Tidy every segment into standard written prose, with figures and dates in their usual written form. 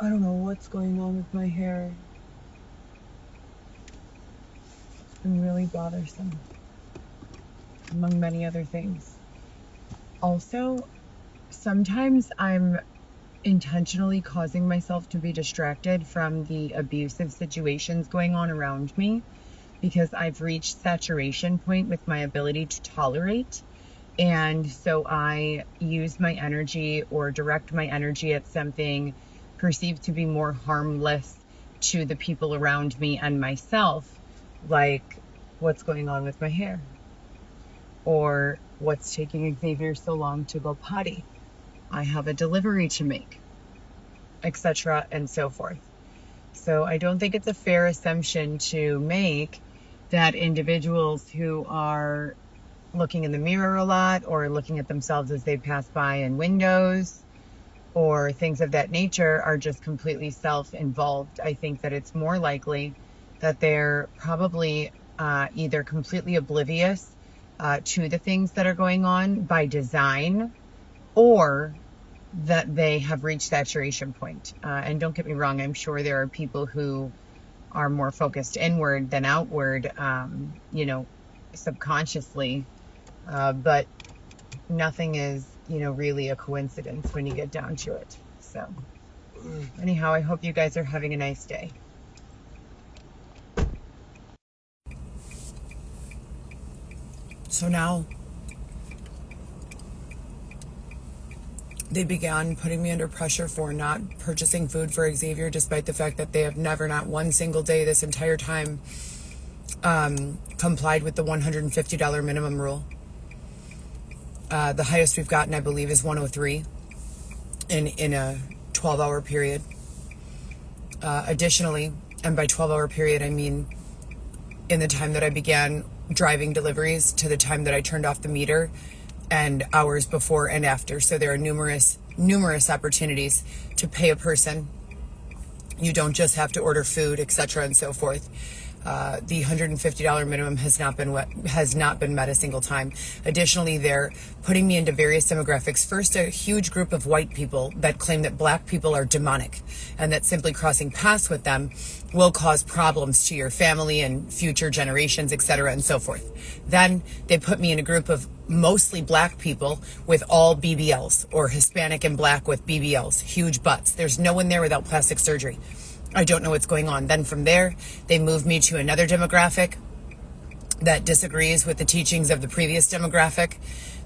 I don't know what's going on with my hair. It's been really bothersome, among many other things. Also, sometimes I'm intentionally causing myself to be distracted from the abusive situations going on around me because I've reached saturation point with my ability to tolerate. And so I use my energy or direct my energy at something perceived to be more harmless to the people around me and myself, like what's going on with my hair, or what's taking Xavier so long to go potty, I have a delivery to make, etc. and so forth. So I don't think it's a fair assumption to make that individuals who are looking in the mirror a lot or looking at themselves as they pass by in windows or things of that nature are just completely self-involved. I think that it's more likely that they're probably either completely oblivious to the things that are going on by design, or that they have reached saturation point. And don't get me wrong, I'm sure there are people who are more focused inward than outward, subconsciously. But nothing is, really a coincidence when you get down to it. So anyhow, I hope you guys are having a nice day. So now they began putting me under pressure for not purchasing food for Xavier, despite the fact that they have never, not one single day this entire time, complied with the $150 minimum rule. The highest we've gotten, I believe, is 103 in a 12-hour period. Additionally, and by 12-hour period, I mean in the time that I began driving deliveries to the time that I turned off the meter, and hours before and after. So there are numerous opportunities to pay a person. You don't just have to order food, etc. and so forth. The $150 minimum has not been met a single time. Additionally, they're putting me into various demographics. First, a huge group of white people that claim that black people are demonic and that simply crossing paths with them will cause problems to your family and future generations, etc. and so forth. Then they put me in a group of mostly black people with all BBLs, or Hispanic and black with BBLs, huge butts. There's no one there without plastic surgery. I don't know what's going on. Then from there, they moved me to another demographic that disagrees with the teachings of the previous demographic.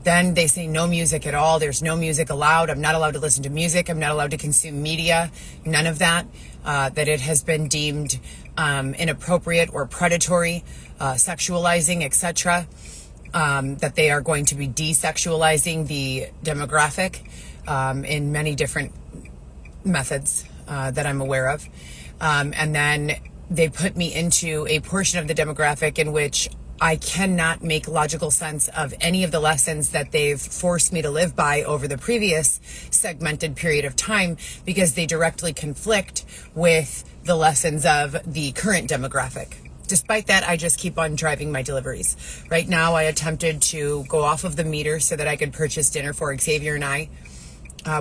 Then they say no music at all. There's no music allowed. I'm not allowed to listen to music. I'm not allowed to consume media. None of that. That it has been deemed inappropriate or predatory, sexualizing, etc. That they are going to be desexualizing the demographic in many different methods that I'm aware of. And then they put me into a portion of the demographic in which I cannot make logical sense of any of the lessons that they've forced me to live by over the previous segmented period of time, because they directly conflict with the lessons of the current demographic. Despite that, I just keep on driving my deliveries. Right now, I attempted to go off of the meter so that I could purchase dinner for Xavier and I.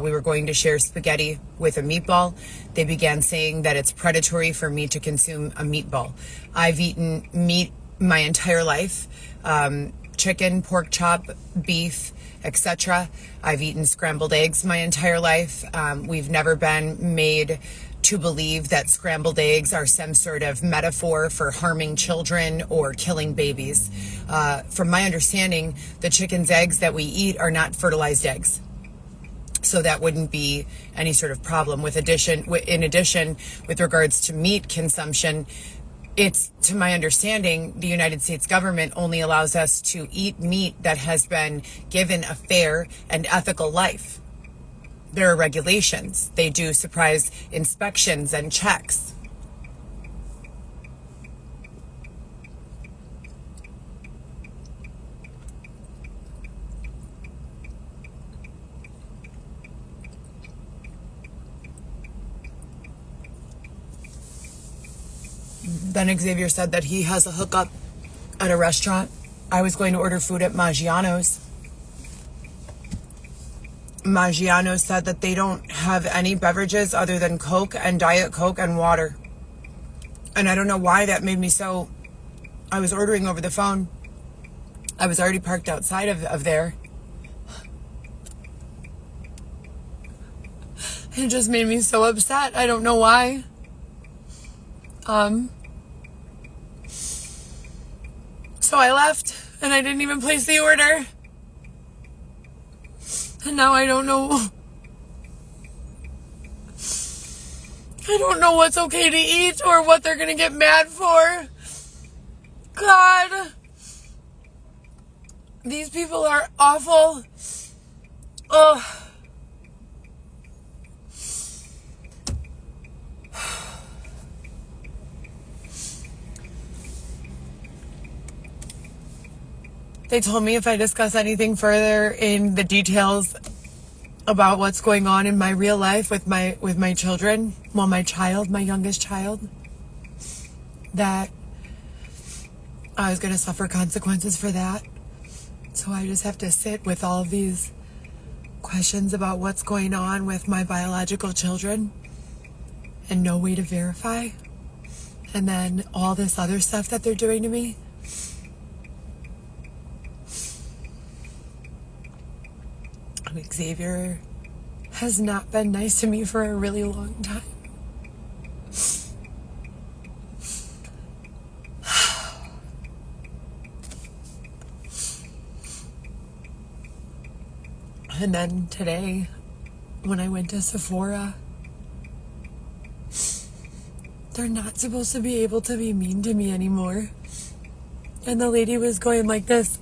We were going to share spaghetti with a meatball. They began saying that it's predatory for me to consume a meatball. I've eaten meat my entire life, chicken, pork chop, beef, etc. I've eaten scrambled eggs my entire life. We've never been made to believe that scrambled eggs are some sort of metaphor for harming children or killing babies. From my understanding, the chicken's eggs that we eat are not fertilized eggs. So that wouldn't be any sort of problem. In addition, with regards to meat consumption, it's, to my understanding, the United States government only allows us to eat meat that has been given a fair and ethical life. There are regulations. They do surprise inspections and checks. Then Xavier said that he has a hookup at a restaurant. I was going to order food at Maggiano's. Maggiano said that they don't have any beverages other than Coke and Diet Coke and water. And I don't know why that made me so... I was ordering over the phone. I was already parked outside of there. It just made me so upset. I don't know why. So I left, and I didn't even place the order. And now I don't know. I don't know what's okay to eat or what they're gonna get mad for. God. These people are awful. Ugh. They told me if I discuss anything further in the details about what's going on in my real life with my children, well, my youngest child, that I was going to suffer consequences for that. So I just have to sit with all of these questions about what's going on with my biological children and no way to verify. And then all this other stuff that they're doing to me. Xavier has not been nice to me for a really long time. And then today, when I went to Sephora, they're not supposed to be able to be mean to me anymore. And the lady was going like this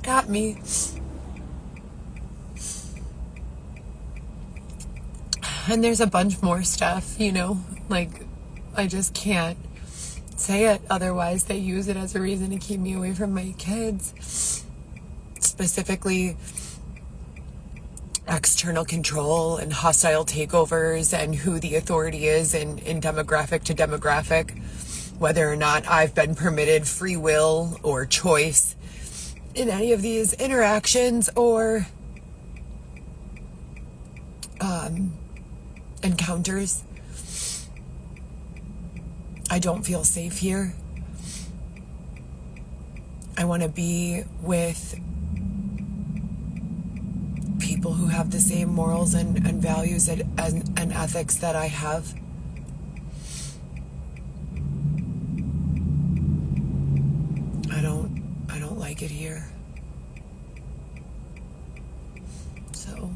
at me. And there's a bunch more stuff, you know, like I just can't say it. Otherwise, they use it as a reason to keep me away from my kids. Specifically, external control and hostile takeovers and who the authority is in demographic to demographic. Whether or not I've been permitted free will or choice in any of these interactions or encounters. I don't feel safe here. I want to be with people who have the same morals and values and ethics that I have. I don't like it here. So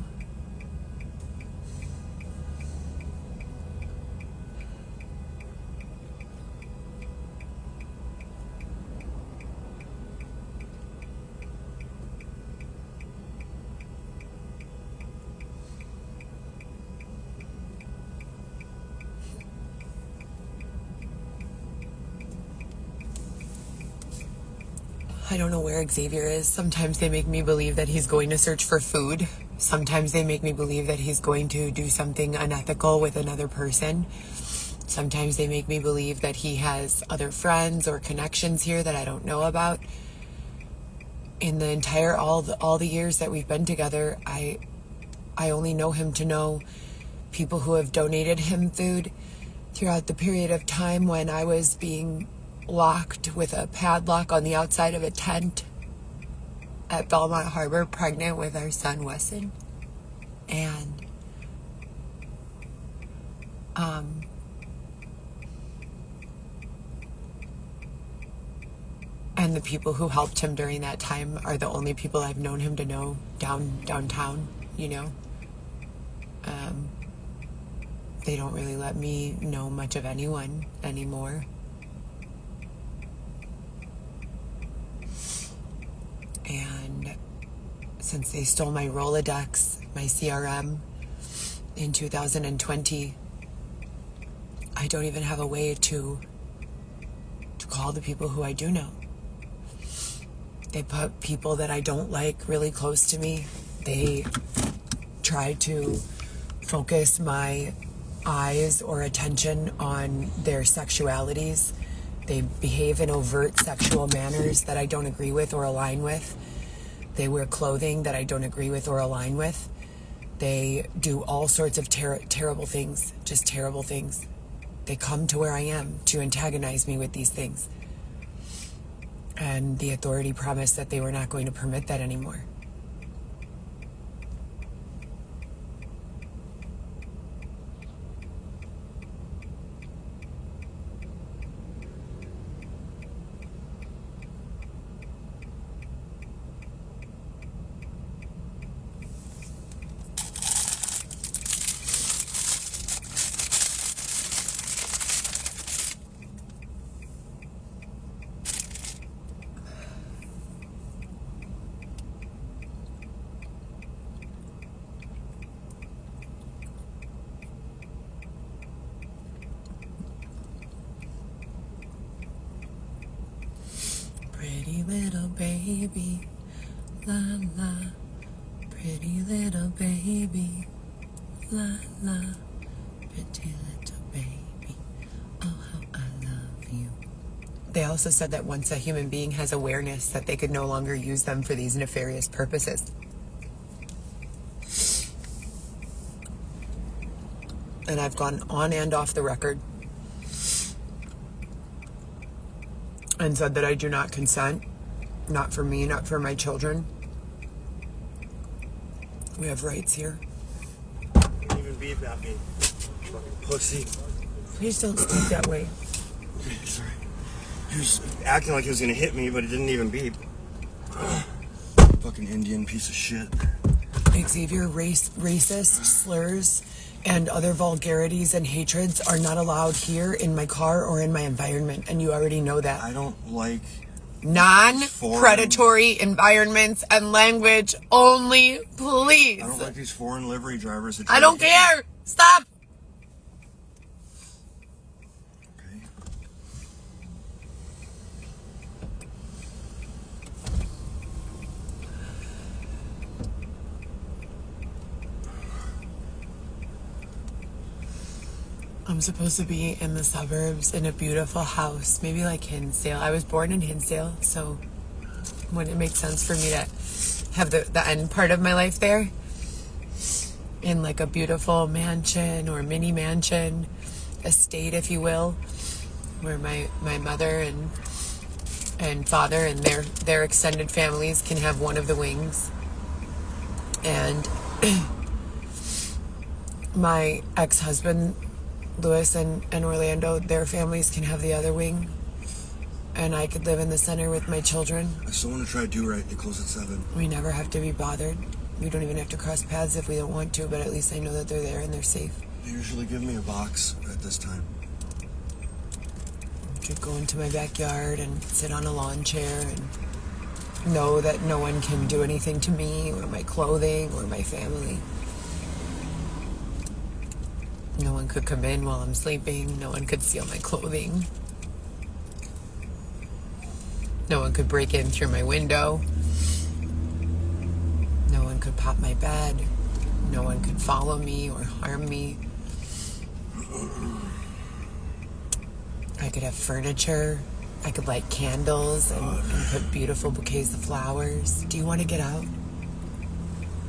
I don't know where Xavier is. Sometimes they make me believe that he's going to search for food. Sometimes they make me believe that he's going to do something unethical with another person. Sometimes they make me believe that he has other friends or connections here that I don't know about. In the entire, all the years that we've been together, I only know him to know people who have donated him food throughout the period of time when I was being locked with a padlock on the outside of a tent at Belmont Harbor, pregnant with our son Wesson. And the people who helped him during that time are the only people I've known him to know downtown, you know. They don't really let me know much of anyone anymore. And since they stole my Rolodex, my CRM, in 2020, I don't even have a way to call the people who I do know. They put people that I don't like really close to me. They try to focus my eyes or attention on their sexualities. They behave in overt sexual manners that I don't agree with or align with. They wear clothing that I don't agree with or align with. They do all sorts of terrible things, just terrible things. They come to where I am to antagonize me with these things. And the authority promised that they were not going to permit that anymore. Pretty little baby, la la. Pretty little baby, la la. Pretty little baby, oh how I love you. They also said that once a human being has awareness, that they could no longer use them for these nefarious purposes. And I've gone on and off the record and said that I do not consent, not for me, not for my children. We have rights here. Didn't even beep at me. Fucking pussy. Please don't speak that way. Okay, sorry. He was acting like he was gonna hit me, but he didn't even beep. Fucking Indian piece of shit. Xavier, racist slurs and other vulgarities and hatreds are not allowed here in my car or in my environment, and you already know that. I don't like non-predatory environments and language only, please. I don't like these foreign livery drivers. That I don't care. Stop. Okay. I'm supposed to be in the suburbs in a beautiful house, maybe like Hinsdale. I was born in Hinsdale, so wouldn't it make sense for me to have the end part of my life there? In like a beautiful mansion or mini mansion, estate, if you will, where my mother and father and their extended families can have one of the wings. And my ex-husband, Louis and Orlando, their families can have the other wing, and I could live in the center with my children. I still want to try do right. They close at 7. We never have to be bothered. We don't even have to cross paths if we don't want to, but at least I know that they're there and they're safe. They usually give me a box at this time. I could go into my backyard and sit on a lawn chair and know that no one can do anything to me or my clothing or my family. No one could come in while I'm sleeping. No one could steal my clothing. No one could break in through my window. No one could pop my bed. No one could follow me or harm me. I could have furniture. I could light candles and put beautiful bouquets of flowers. Do you want to get out?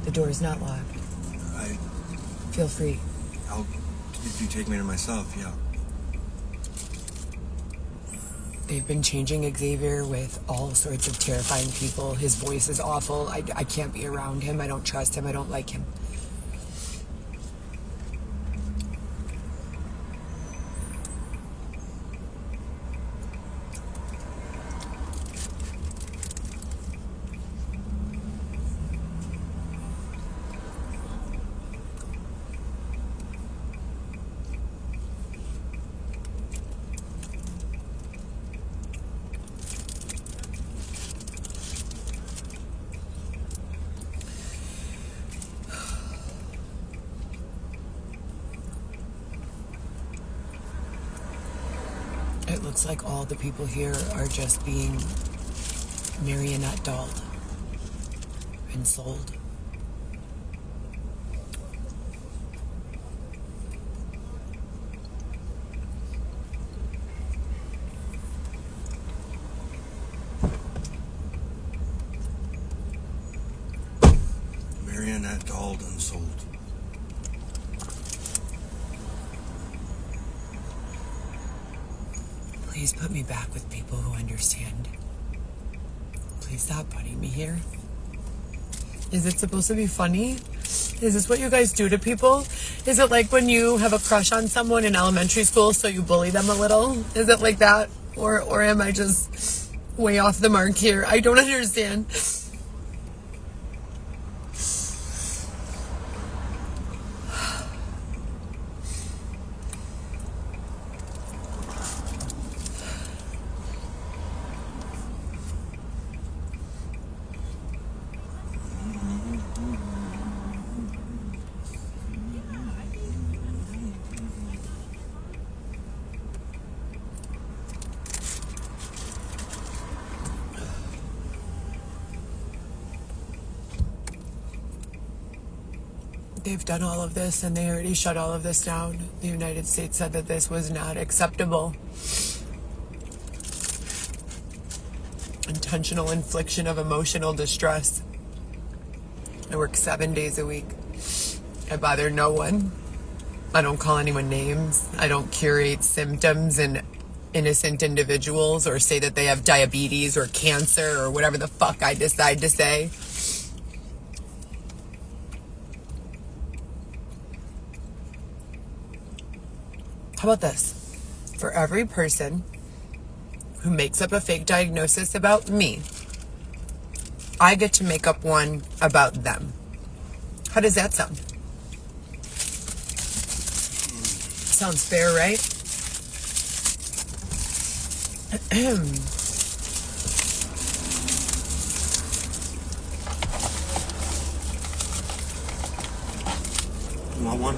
The door is not locked. Feel free. If you take me to myself, yeah. They've been changing Xavier with all sorts of terrifying people. His voice is awful. I can't be around him. I don't trust him. I don't like him. It looks like all the people here are just being marionette dolled and sold. Installed, unsold. Please put me back with people who understand. Please stop putting me here. Is it supposed to be funny? Is this what you guys do to people? Is it like when you have a crush on someone in elementary school, so you bully them a little? Is it like that? Or am I just way off the mark here? I don't understand. They've done all of this and they already shut all of this down. The United States said that this was not acceptable. Intentional infliction of emotional distress. I work 7 days a week. I bother no one. I don't call anyone names. I don't curate symptoms in innocent individuals or say that they have diabetes or cancer or whatever the fuck I decide to say. How about this? For every person who makes up a fake diagnosis about me, I get to make up one about them. How does that sound? Sounds fair, right? You want one?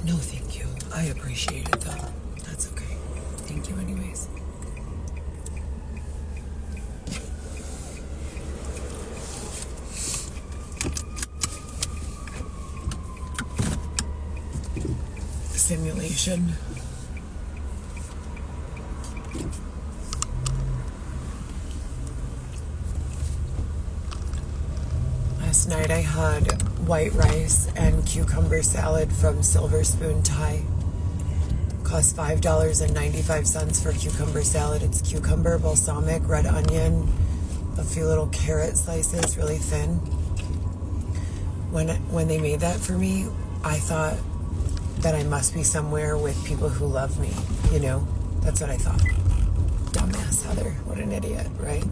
No, thank you. I appreciate it, though. That's okay. Thank you anyways. Simulation. Last night I had white rice and cucumber salad from Silver Spoon Thai. Cost $5.95 for cucumber salad. It's cucumber, balsamic, red onion, a few little carrot slices, really thin. When they made that for me, I thought that I must be somewhere with people who love me, you know? That's what I thought. Dumbass Heather. What an idiot, right?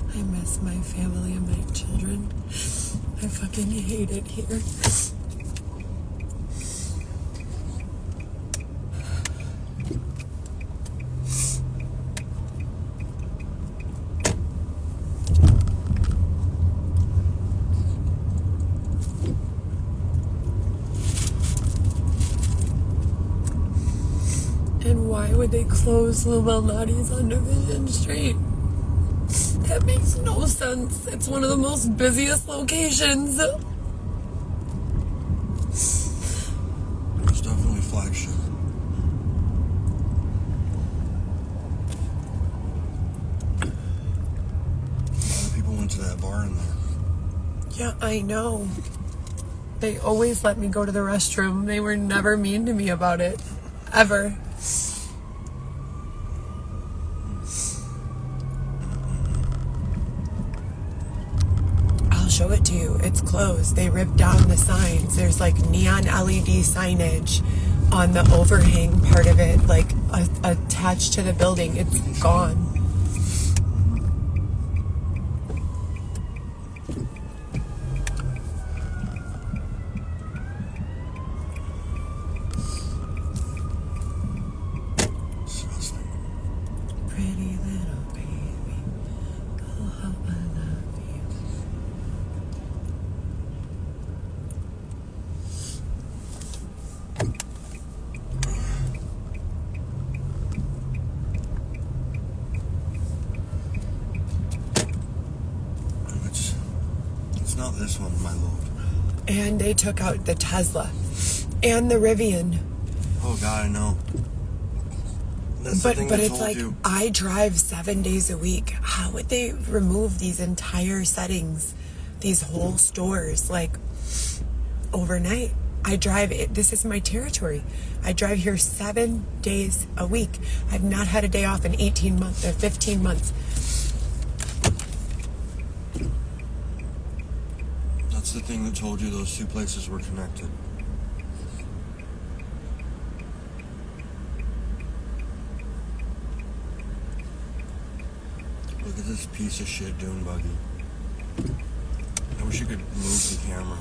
I miss my family and my children. I fucking hate it here. And why would they close Lou Malnati's on Division Street? That makes no sense. It's one of the most busiest locations. It's definitely flagship. A lot of people went to that bar in there. Yeah, I know. They always let me go to the restroom. They were never mean to me about it. Ever. show it to you. It's closed. They ripped down the signs. There's like neon LED signage on the overhang part of it, like attached to the building. It's gone. Pretty little baby, oh how I love you. It's not this one, my lord. And they took out the Tesla and the Rivian. Oh God, I know. That's the thing But I it's told like, you. I drive 7 days a week. How would they remove these entire settings, these whole stores, like overnight? I drive it. This is my territory. I drive here 7 days a week. I've not had a day off in 18 months or 15 months. That's the thing that told you those two places were connected. Look at this piece of shit dune buggy. I wish you could move the camera.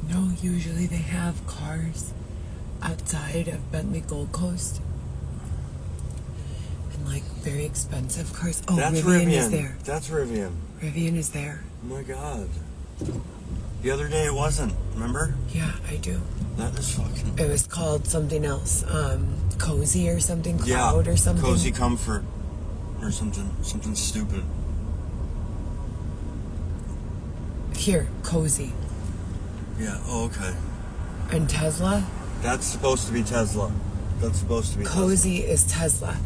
No, usually they have cars outside of Bentley Gold Coast. And like very expensive cars. Oh, That's Rivian Rivian. is there. That's Rivian. Rivian is there. Oh my God. The other day it wasn't, remember? Yeah, I do. That is fucking... It was called something else. Cozy or something. Cloud or something. Cozy Comfort. Or something stupid. Here, Cozy. Yeah, oh, okay. And Tesla? That's supposed to be Tesla. That's supposed to be Cozy is Tesla.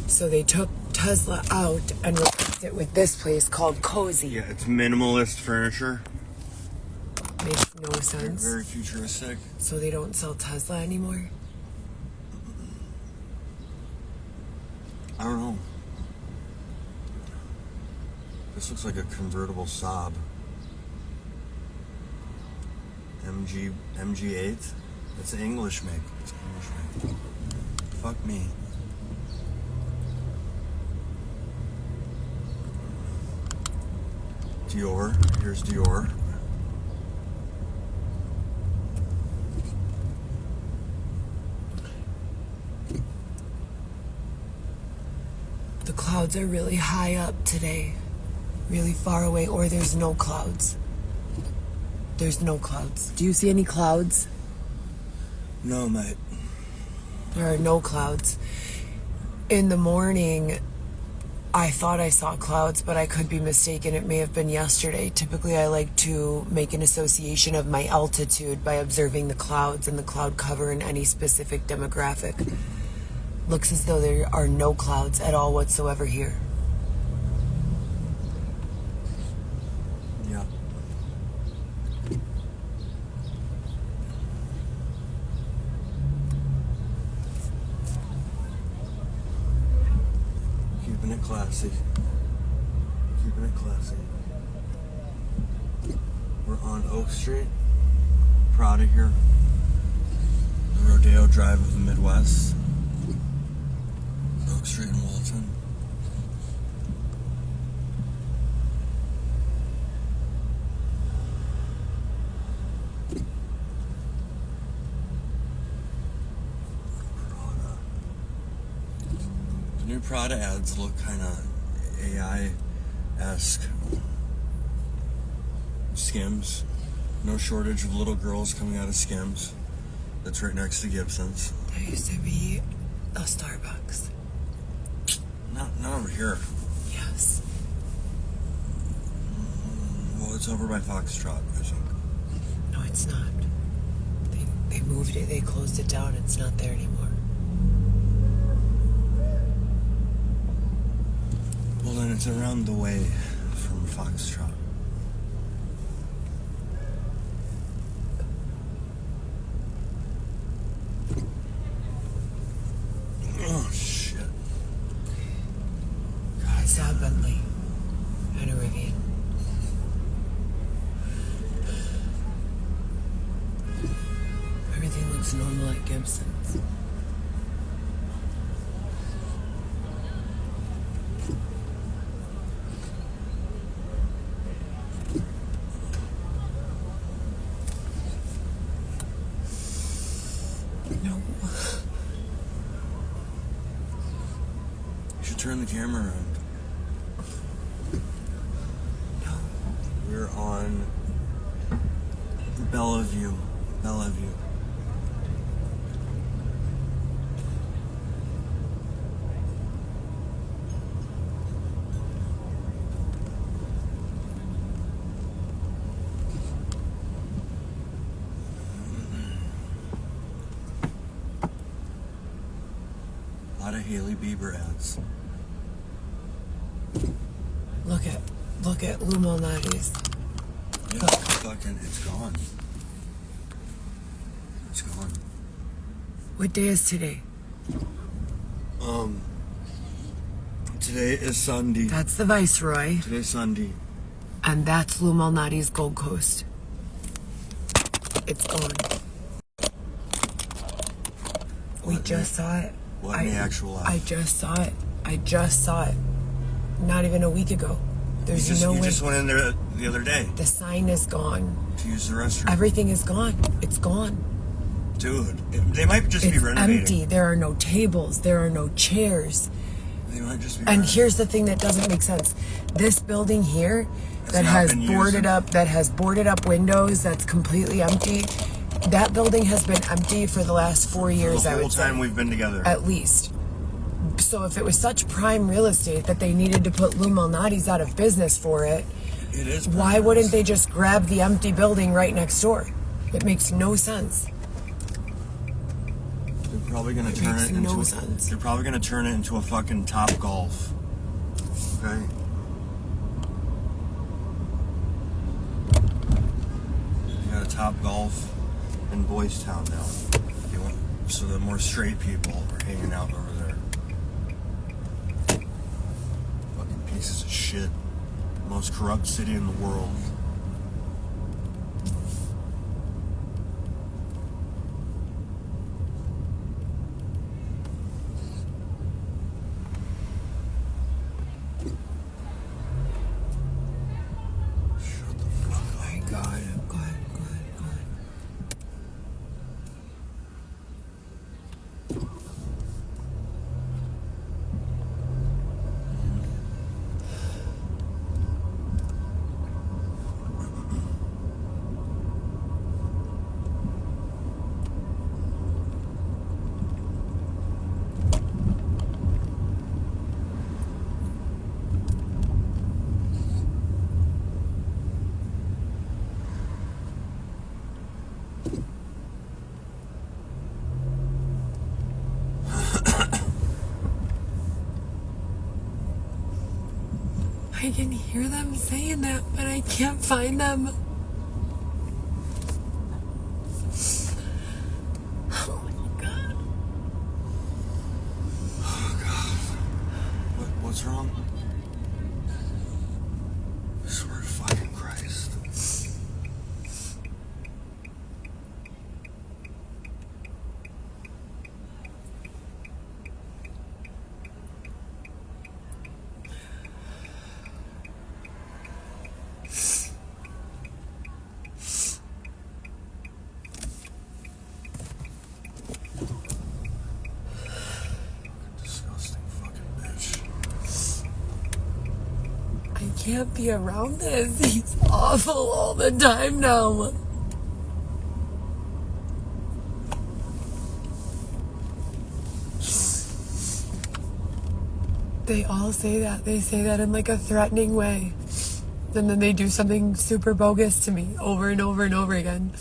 So they took Tesla out and replaced it with this place called Cozy. Yeah, it's minimalist furniture. Makes no sense. Very futuristic. So they don't sell Tesla anymore? I don't know. This looks like a convertible Saab. MG8? It's an English make. It's an English make. Fuck me. Dior. Here's Dior. The clouds are really high up today. Really far away, or there's no clouds. There's no clouds. Do you see any clouds? No, mate. There are no clouds. In the morning, I thought I saw clouds, but I could be mistaken. It may have been yesterday. Typically, I like to make an association of my altitude by observing the clouds and the cloud cover in any specific demographic. Looks as though there are no clouds at all whatsoever here. Yeah. Keeping it classy. Keeping it classy. We're on Oak Street. Prada here. The Rodeo Drive of the Midwest. Oak Street in Walton. Prada. The new Prada ads look kind of AI-esque. Skims. No shortage of little girls coming out of Skims. That's right next to Gibson's. There used to be a Starbucks. Not over here. Yes. Well, it's over by Foxtrot, I think. No, it's not. They moved it. They closed it down. It's not there anymore. Well, then it's around the way from Foxtrot. Oh, shit. I saw Bentley and a Rivian. Everything looks normal at Gibson's. No. You should turn the camera around. No. We're on Bellevue. A lot of Hailey Bieber ads. Look at Lou Malnati's. Yeah, fucking, it's gone. It's gone. What day is today? Today is Sunday. That's the Viceroy. Today's Sunday. And that's Lou Malnati's Gold Coast. It's gone. We just saw it. What in the actual life? I just saw it. Not even a week ago. There's You way. just went in there the other day The sign is gone. to use the restroom. Everything is gone. It's gone. Dude, they might just be It's renovating. empty. There are no tables. There are no chairs. They might just be And renovating. here's the thing that doesn't make sense. This building here that not has been boarded up windows, that's completely empty. That building has been empty for the last 4 years, the I whole would time say. we've been together. At least. So if it was such prime real estate that they needed to put Lou Malnati's out of business for it, It is. why wouldn't they just grab the empty building right next door? It makes no sense. They're probably gonna It turn makes it into. no sense. They're probably gonna turn it into a fucking Top Golf. Okay. You got a Top Golf in Boys Town now. So the more straight people are hanging out over there. Fucking pieces of shit. Most corrupt city in the world. Shut the fuck up. My God. God. I can hear them saying that, but I can't find them. Oh my God. Oh God. What's wrong? I swear to fucking Christ. can't be around this. He's awful all the time now. They all say that. They say that in like a threatening way. And then they do something super bogus to me over and over and over again.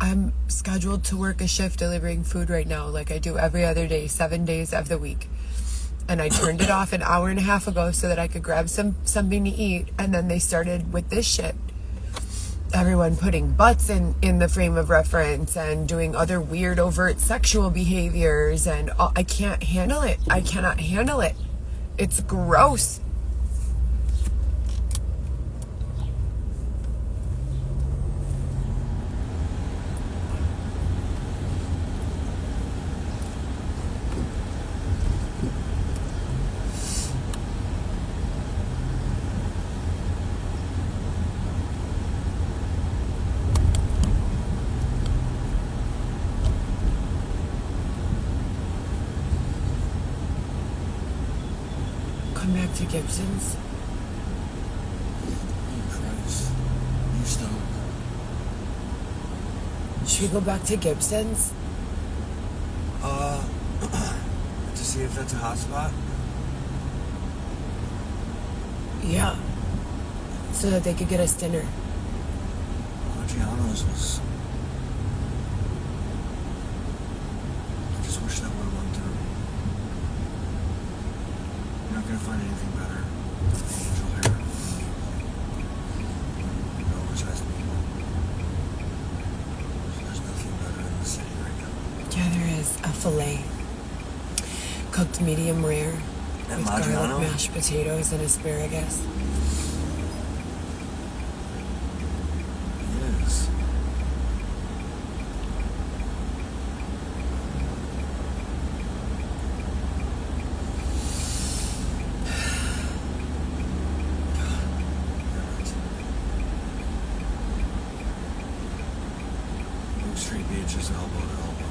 I'm scheduled to work a shift delivering food right now, like I do every other day, 7 days of the week. And I turned it off an hour and a half ago so that I could grab something to eat. And then they started with this shit. Everyone putting butts in the frame of reference and doing other weird overt sexual behaviors. And I can't handle it. I cannot handle it. It's gross. Come back to Gibson's. Oh, Christ. You stop. Should we go back to Gibson's? To see if that's a hot spot? Yeah. So that they could get us dinner. Giano's was... I just wish that would have went through. You're not gonna find anything better than angel hair. Oversized people. There's nothing better in the city right now. Yeah, there is. A filet. Cooked medium rare. At With Maggiano? garlic mashed potatoes and asparagus. Yes. Oak Street Beach is elbow to elbow.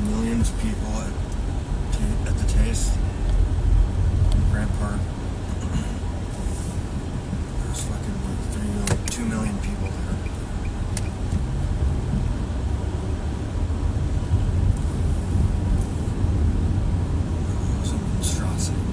Millions of people at the Taste, Grand Park. There's fucking like 2 million people there. It was a monstrosity.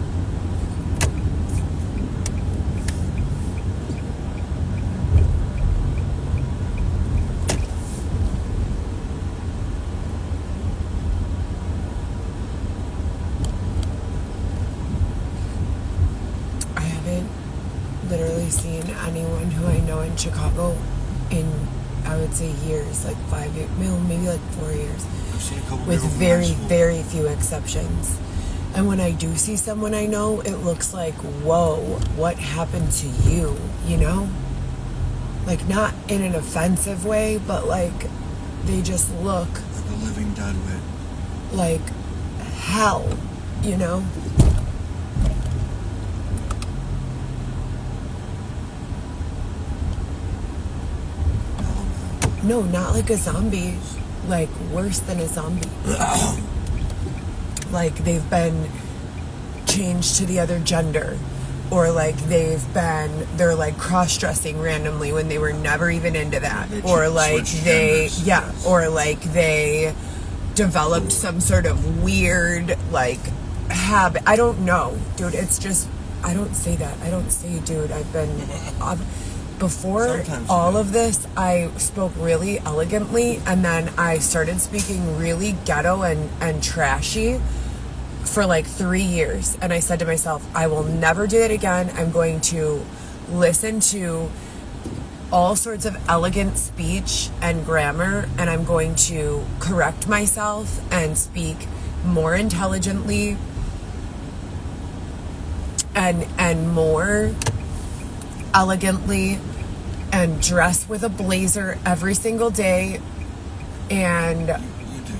Literally seen anyone who I know in Chicago in, I would say, years, like 5 years, maybe like 4 years, I've seen a couple with people from very, high school. very few exceptions. And when I do see someone I know, it looks like, whoa, what happened to you, you know? Like, not in an offensive way, but like, they just look Like a living dead wit. like hell, you know? No, not like a zombie. Like, worse than a zombie. Like, they've been changed to the other gender. Or, like, they're, like, cross-dressing randomly when they were never even into that. They Or, like, switched they, genders. yeah. Or, like, they developed some sort of weird, like, habit. I don't know, dude. It's just, I don't say that. I don't say, dude. I've been, before Sometimes all you of this, I spoke really elegantly, and then I started speaking really ghetto and trashy for like 3 years. And I said to myself, I will never do that again. I'm going to listen to all sorts of elegant speech and grammar, and I'm going to correct myself and speak more intelligently and more elegantly, and dress with a blazer every single day. And You do.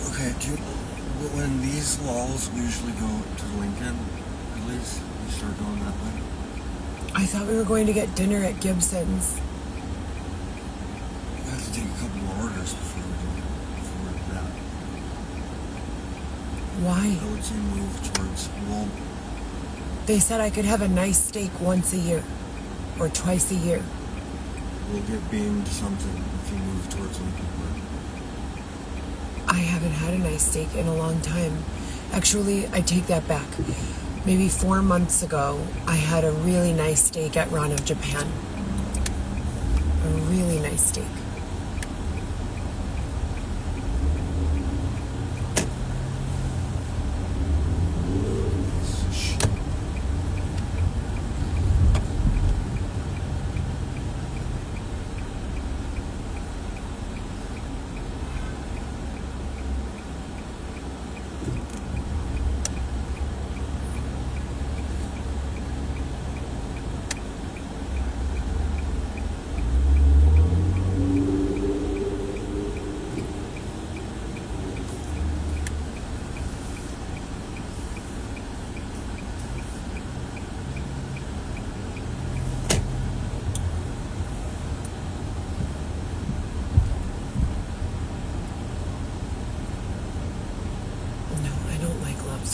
Okay, do you, when these lulls, we usually go to Lincoln, at least. We start going that way. I thought we were going to get dinner at Gibson's. We have to take a couple more orders before that. Why? I would say move towards, well, They said I could have a nice steak once a year or twice a year. we'll get beamed something if you move towards Lincoln Park. I haven't had a nice steak in a long time. Actually, I take that back. Maybe 4 months ago, I had a really nice steak at Ron of Japan. A really nice steak.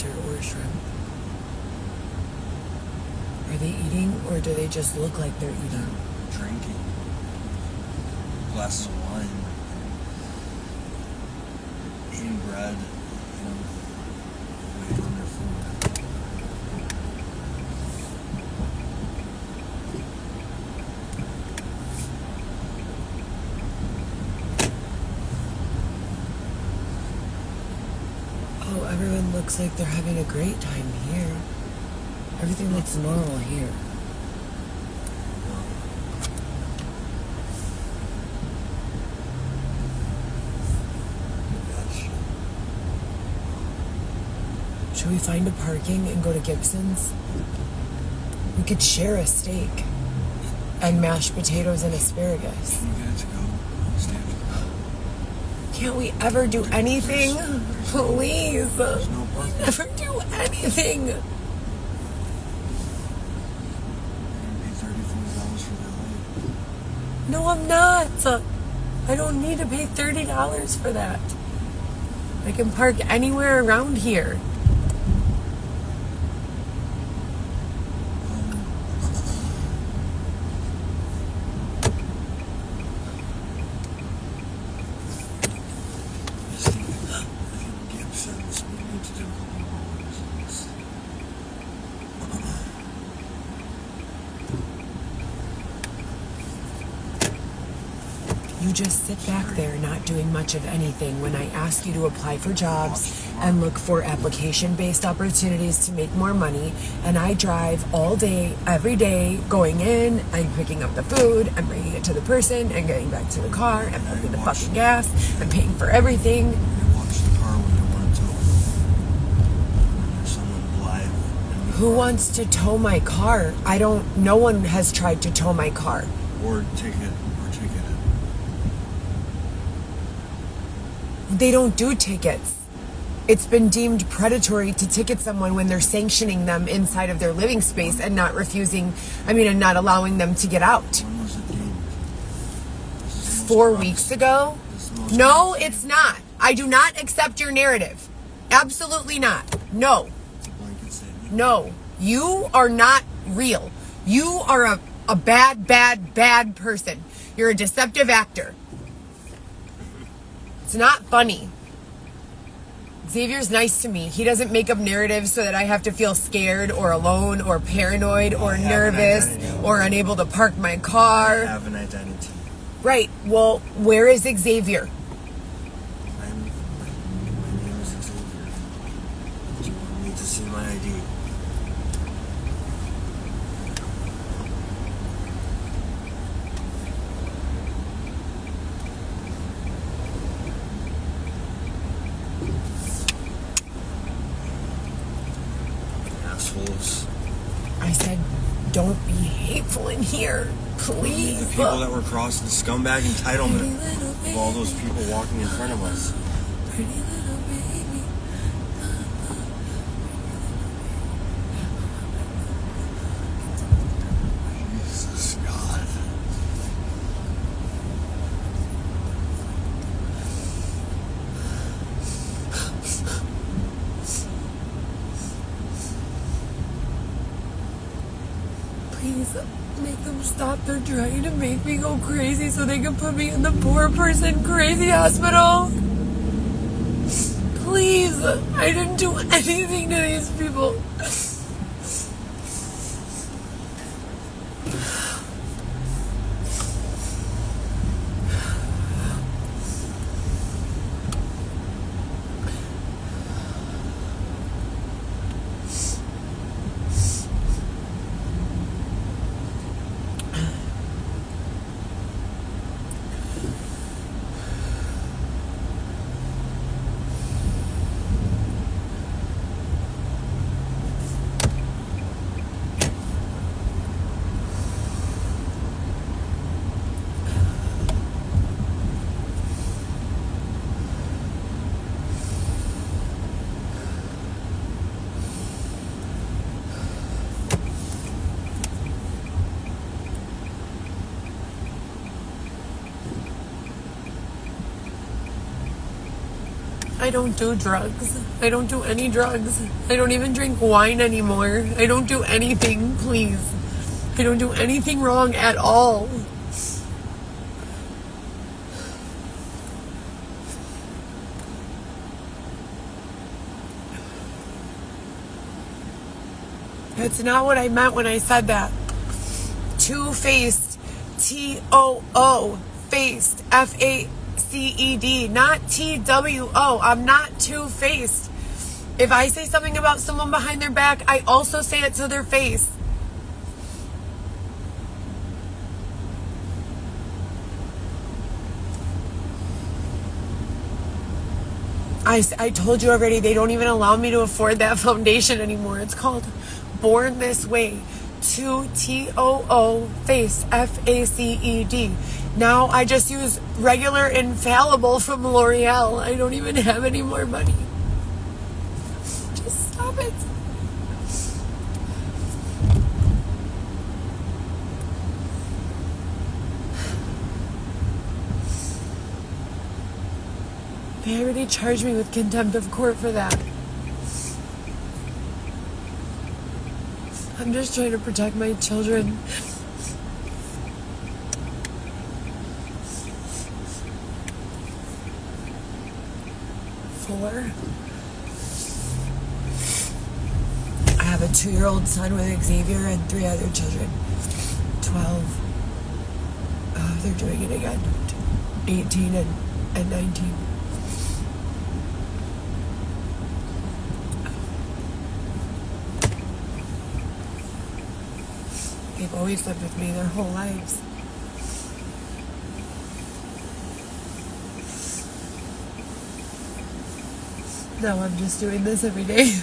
Or shrimp. Are they eating, or do they just look like they're eating? Drinking. Glasses of wine. Eating bread. Waiting on their food. Oh, everyone looks like they're having a great time here. Everything looks normal here. Should we find a parking and go to Gibson's? We could share a steak and mashed potatoes and asparagus. You guys go. Stand. Can't we ever do anything? Please. There's no parking. Never do anything. You're gonna pay $30-$40 for that light. No, I'm not. I don't need to pay $30 for that. I can park anywhere around here. Gibson's, we need to do a couple more orders. You just sit back there not doing much of anything when I ask you to apply for jobs and look for application-based opportunities to make more money, and I drive all day, every day, going in and picking up the food and bringing it to the person and getting back to the car and pumping the fucking gas and paying for everything. They watch the car when they want to tow it. When there's someone live. And Who wants to tow my car? No one has tried to tow my car. Or ticket it. They don't do tickets. it's been deemed predatory to ticket someone when they're sanctioning them inside of their living space and not and not allowing them to get out. When was it deemed? 4 weeks ago? No, it's not. I do not accept your narrative. Absolutely not. No. It's a blanket statement. No. You are not real. You are a bad, bad, bad person. You're a deceptive actor. It's not funny. Xavier's nice to me. He doesn't make up narratives so that I have to feel scared or alone or paranoid or nervous or unable to park my car. I have an identity. Right. Well, where is Xavier? My name is Xavier. Do you want me to see my ID? Assholes. I said, don't be hateful in here. Please. The people that were crossing the scumbag entitlement of all those people walking in front of us. Pretty little baby. Jesus God. Please make them stop. They're trying to make me go crazy so they can put me in the poor person crazy hospital. Please. I didn't do anything to these people. I don't do drugs. I don't do any drugs. I don't even drink wine anymore. I don't do anything, please. I don't do anything wrong at all. That's not what I meant when I said that. Two-faced. T-O-O. Faced. F-A-C-E-D. Not T-W-O. I'm not two-faced. If I say something about someone behind their back, I also say it to their face. I told you already, they don't even allow me to afford that foundation anymore. It's called Born This Way. 2-T-O-O face F-A-C-E-D. Now I just use regular Infallible from L'Oreal. I don't even have any more money. Just stop it. They already charged me with contempt of court for that. I'm just trying to protect my children. Four. I have a 2-year-old son with Xavier and 3 other children. 12. They're doing it again. 18 and 19. They've always lived with me their whole lives. Now I'm just doing this every day.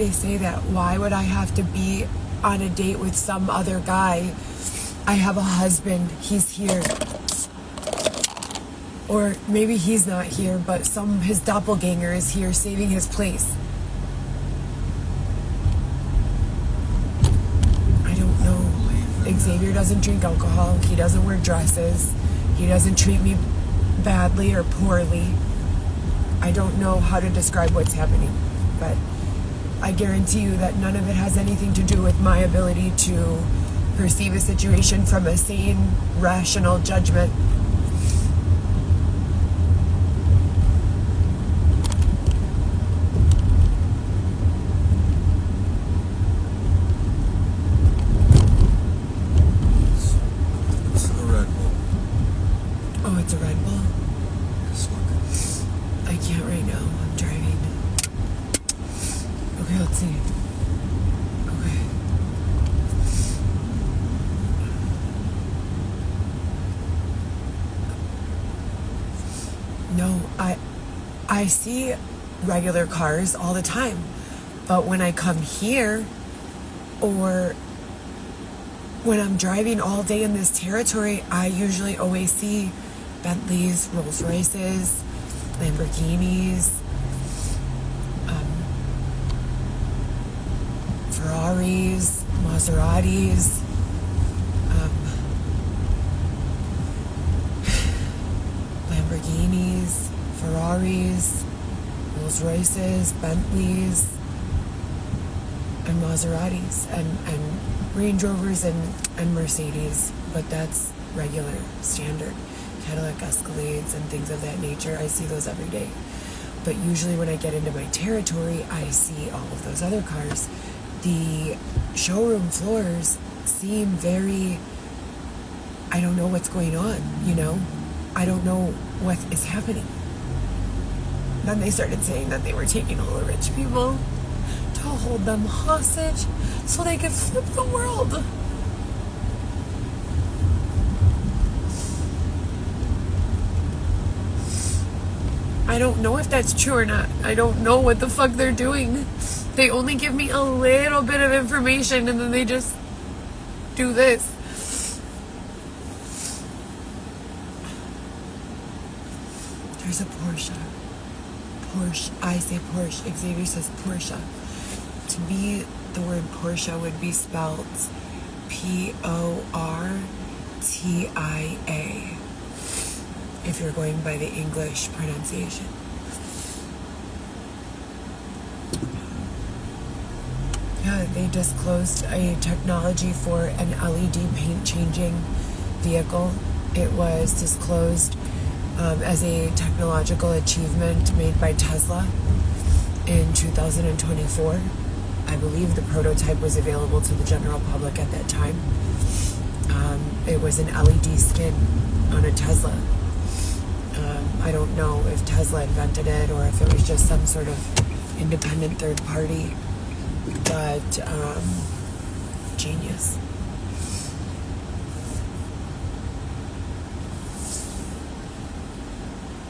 they say that? Why would I have to be on a date with some other guy? I have a husband. He's here. Or maybe he's not here, but his doppelganger is here saving his place. I don't know. Xavier doesn't drink alcohol. He doesn't wear dresses. He doesn't treat me badly or poorly. I don't know how to describe what's happening, but I guarantee you that none of it has anything to do with my ability to perceive a situation from a sane, rational judgment. It's a Red Bull. Oh, it's a Red Bull? Yes, look. I can't right now. I'm driving. Okay, let's see. Okay. No, I see regular cars all the time. But when I come here, or when I'm driving all day in this territory, I usually always see Bentleys, Rolls Royces, Lamborghinis, Ferraris, Maseratis, Lamborghinis, Ferraris, Rolls Royces, Bentleys, and Maseratis, and Range Rovers and Mercedes, but that's regular, standard. Cadillac Escalades and things of that nature, I see those every day. But usually when I get into my territory, I see all of those other cars. The showroom floors seem very, I don't know what's going on, you know? I don't know what is happening. Then they started saying that they were taking all the rich people to hold them hostage so they could flip the world. I don't know if that's true or not. I don't know what the fuck they're doing. They only give me a little bit of information and then they just do this. There's a Porsche. Porsche. I say Porsche. Xavier says Porsche. To me, the word Porsche would be spelled Portia. If you're going by the English pronunciation. Yeah, they disclosed a technology for an LED paint changing vehicle. It was disclosed as a technological achievement made by Tesla in 2024. I believe the prototype was available to the general public at that time. It was an LED skin on a Tesla. I don't know if Tesla invented it or if it was just some sort of independent third party, but genius.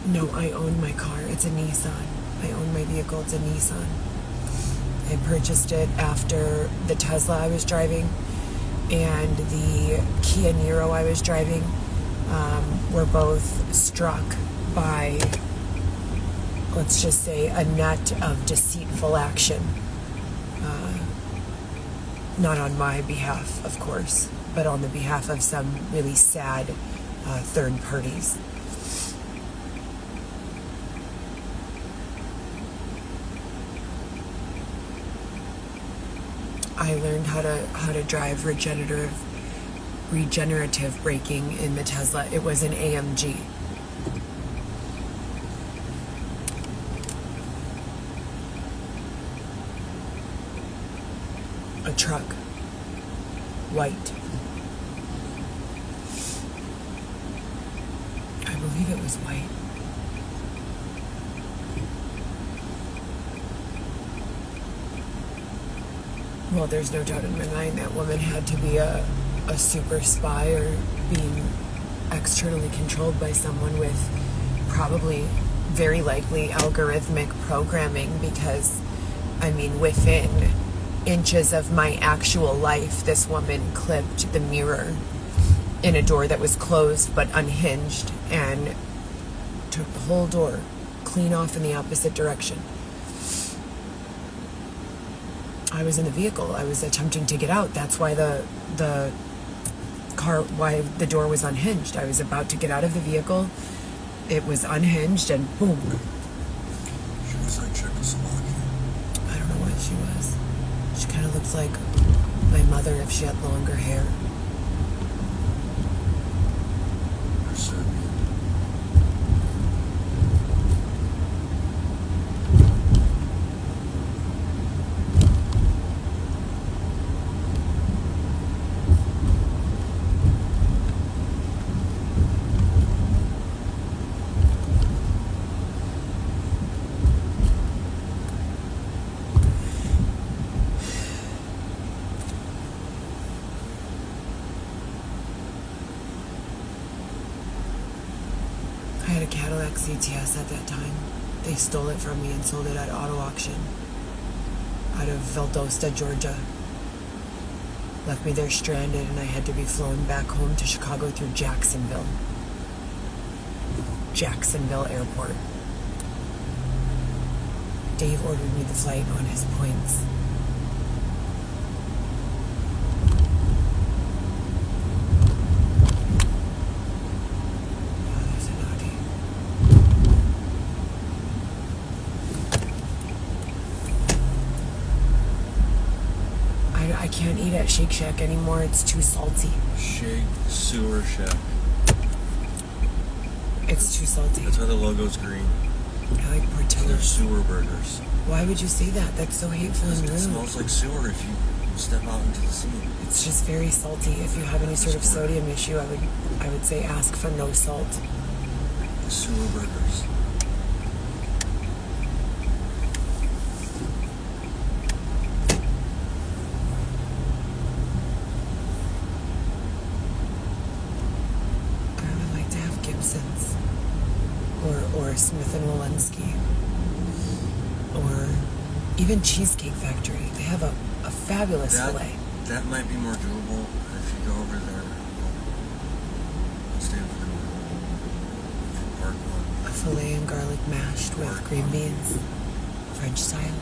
No, I own my car. It's a Nissan. I own my vehicle. It's a Nissan. I purchased it after the Tesla I was driving and the Kia Niro I was driving were both struck by, let's just say, a net of deceitful action. Not on my behalf, of course, but on the behalf of some really sad third parties. I learned how to drive regenerative braking in the Tesla. It was an AMG. A truck. White. I believe it was white. Well, there's no doubt in my mind that woman had to be a super spy or being externally controlled by someone with probably very likely algorithmic programming, because I mean, within inches of my actual life, this woman clipped the mirror in a door that was closed but unhinged and took the whole door clean off in the opposite direction. I was in the vehicle. I was attempting to get out. That's why the door was unhinged. I was about to get out of the vehicle. It was unhinged and boom. She was like Czechoslovakian. I don't know what she was. She kind of looked like my mother if she had longer hair. Or Serbian. I had a Cadillac CTS at that time. They stole it from me and sold it at auto auction out of Valdosta, Georgia. Left me there stranded, and I had to be flown back home to Chicago through Jacksonville Airport. Dave ordered me the flight on his points. I can't eat at Shake Shack anymore. It's too salty. Shake Sewer Shack. It's too salty. That's why the logo's green. I like They're Portillo's. sewer burgers. Why would you say that? That's so hateful and It rude. smells like sewer if you step out into the sea. It's just very salty. If you have any sort of sodium issue, I would say ask for no salt. The sewer burgers. I would like to have Gibson's or Smith and Walensky or even Cheesecake Factory. They have a fabulous filet. That might be more doable if you go over there. Stay over there. Park one. A filet and garlic mashed with green beans, French style.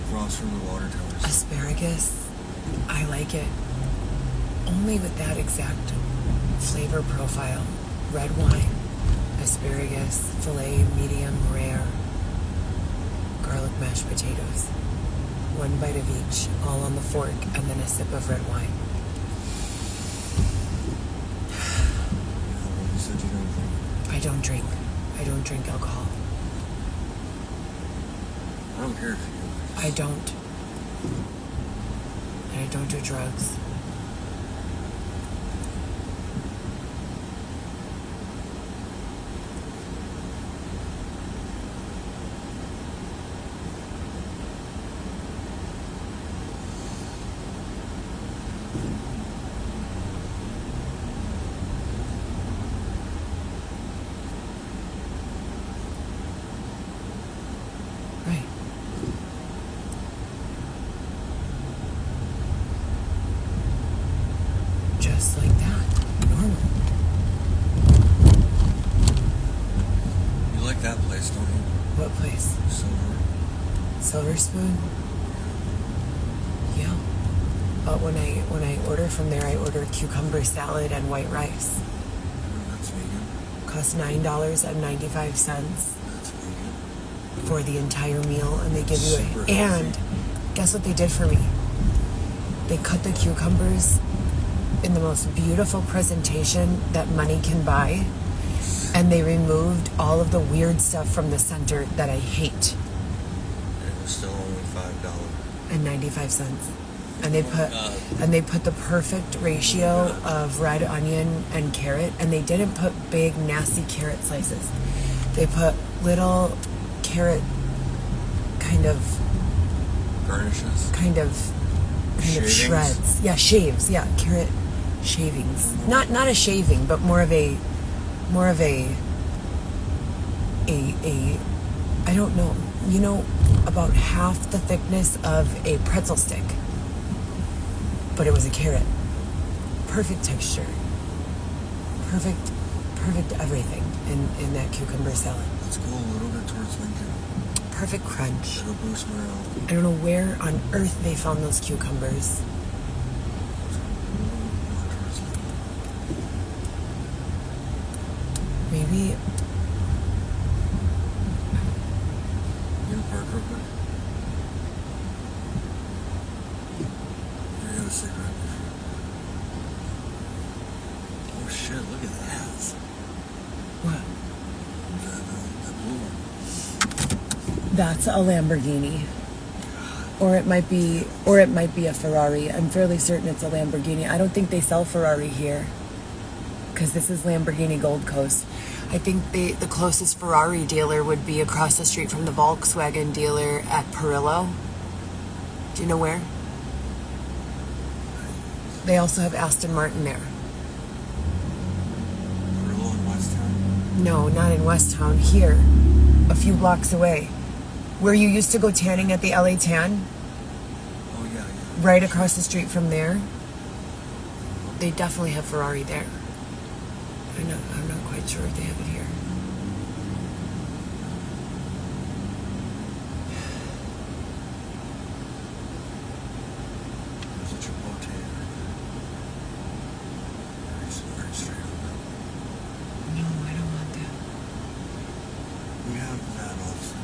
Across from the water towers. Asparagus, I like it. Only with that exact flavor profile. Red wine, asparagus, filet, medium, rare, garlic mashed potatoes. One bite of each, all on the fork, and then a sip of red wine. You said you don't drink. I don't drink. I don't drink alcohol. I don't care if you do. I don't. And I don't do drugs. Right. Just like that. Normal. You like that place, don't you? What place? Silver. Silver Spoon? Yeah. But when I order from there, I order cucumber salad and white rice. That's vegan. Costs $9.95 That's vegan. for the entire meal, and they give you Super it. healthy. And guess what they did for me? They cut the cucumbers in the most beautiful presentation that money can buy, and they removed all of the weird stuff from the center that I hate. And it was still only $5. And they put the perfect ratio of red onion and carrot, and they didn't put big nasty carrot slices. They put little carrot kind of Garnishes. Shavings? shreds. Yeah, shaves. Yeah, carrot shavings. Not a shaving, but more of a I don't know. You know, about half the thickness of a pretzel stick. But it was a carrot. Perfect texture. Perfect everything in that cucumber salad. Let's go a little bit towards Lincoln. Perfect crunch. It'll boost morale. I don't know where on earth they found those cucumbers. Maybe. You gonna park real quick? I got a cigarette. Oh shit, look at that. What? That blue one. That's a Lamborghini. Or it might be a Ferrari. I'm fairly certain it's a Lamborghini. I don't think they sell Ferrari here, because this is Lamborghini Gold Coast. I think the closest Ferrari dealer would be across the street from the Volkswagen dealer at Perillo. Do you know where? They also have Aston Martin there. Perillo in Westtown? No, not in Westtown. Here, a few blocks away. Where you used to go tanning at the LA Tan? Oh, yeah. Right across the street from there. They definitely have Ferrari there. I'm not quite sure if they have it here. There's a Chipotle very straight on that. No, I don't want that. We have that also.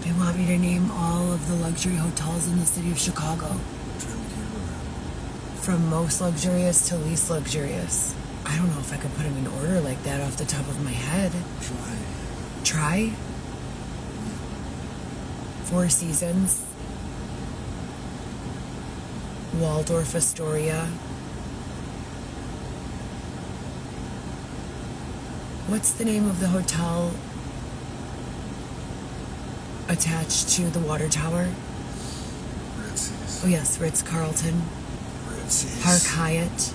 They want me to name all of the luxury hotels in the city of Chicago. From most luxurious to least luxurious. I don't know if I could put them in order like that off the top of my head. Try? Four Seasons. Waldorf Astoria. What's the name of the hotel attached to the water tower? Ritzi's. Oh yes, Ritz-Carlton. Ritzi's. Park Hyatt.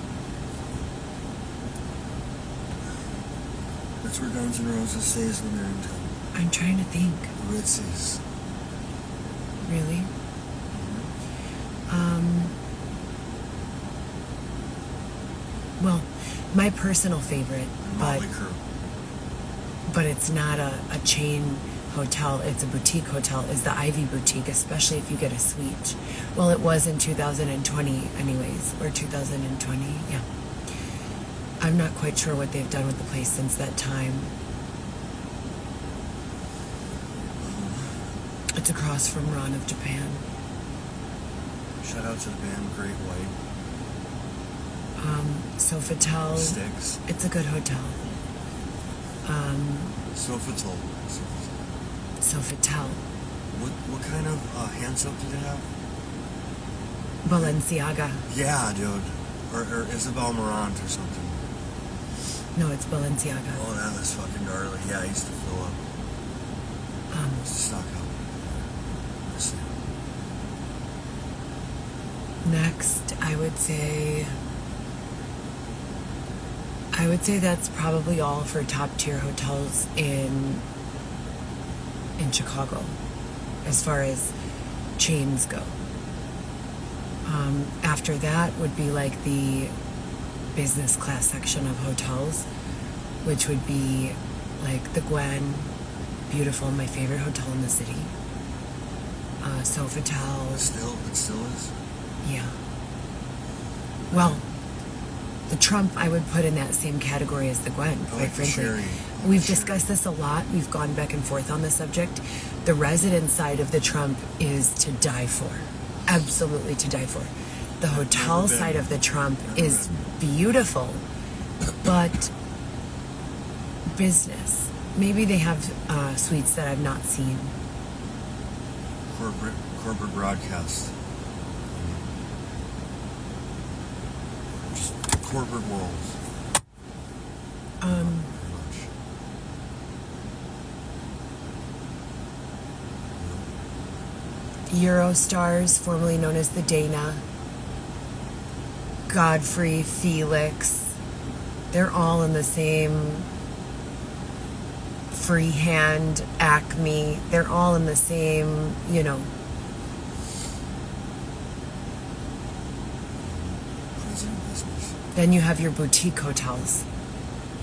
That's where Guns N' Roses stays when they're in town. I'm trying to think. Ritzi's. Really? Well, my personal favorite, but it's not a chain hotel, it's a boutique hotel, is the Ivy Boutique, especially if you get a suite. Well, it was in 2020 anyways, or 2020, yeah. I'm not quite sure what they've done with the place since that time. It's across from Ron of Japan. Shout out to the band Great White. Sofitel. Sticks. It's a good hotel. Sofitel. Sofitel. What kind of hand soap do they have? Balenciaga. Yeah, dude. Or Isabel Marant or something. No, it's Balenciaga. Oh, that was fucking gnarly. Yeah, I used to fill up. Stock up. Next, I would say that's probably all for top tier hotels in Chicago, as far as chains go. After that would be like the business class section of hotels, which would be like the Gwen, beautiful, my favorite hotel in the city. Sofitel. It still is? Yeah. Well, the Trump I would put in that same category as the Gwen, quite frankly. We've discussed this a lot. We've gone back and forth on the subject. The resident side of the Trump is to die for. Absolutely to die for. The hotel side of the Trump is beautiful, but business. Maybe they have suites that I've not seen. Corporate broadcast. Just corporate worlds. Eurostars, formerly known as the Dana, Godfrey, Felix, they're all in the same Freehand, Acme, they're all in the same, Business. Then you have your boutique hotels,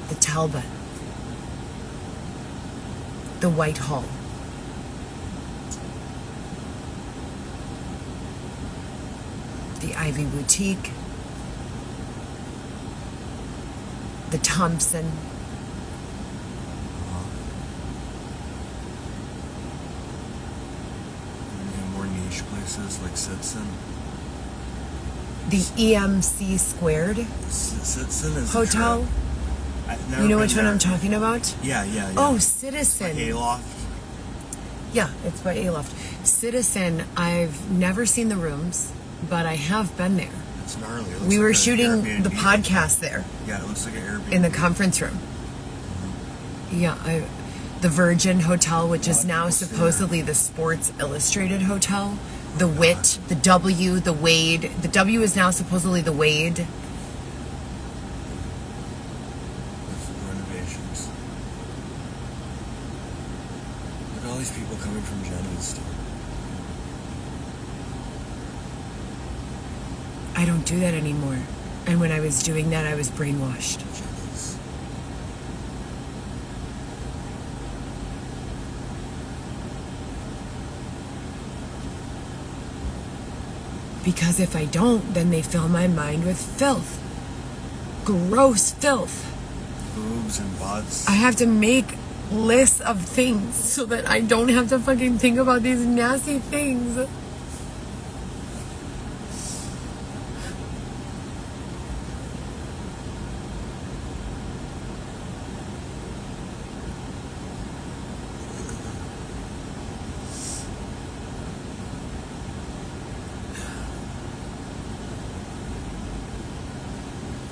the Talbot, the Whitehall, the Ivy Boutique, the Thompson. And more niche places like Citizen. The EMC Squared Citizen is Hotel. You know which one I'm talking about? Yeah. Oh, Citizen. Aloft. Yeah, it's by Aloft. Citizen, I've never seen the rooms, but I have been there. It's gnarly. We were shooting the podcast there. Yeah, it looks like an Airbnb. In the conference room. Yeah, the Virgin Hotel, which is now supposedly the Sports Illustrated Hotel. The Wit, the W, the Wade. The W is now supposedly the Wade. Renovations. Look at all these people coming from Jenny's. I don't do that anymore. And when I was doing that, I was brainwashed. Jenny's. Because if I don't, then they fill my mind with filth. Gross filth. Boobs and butts. I have to make lists of things so that I don't have to fucking think about these nasty things.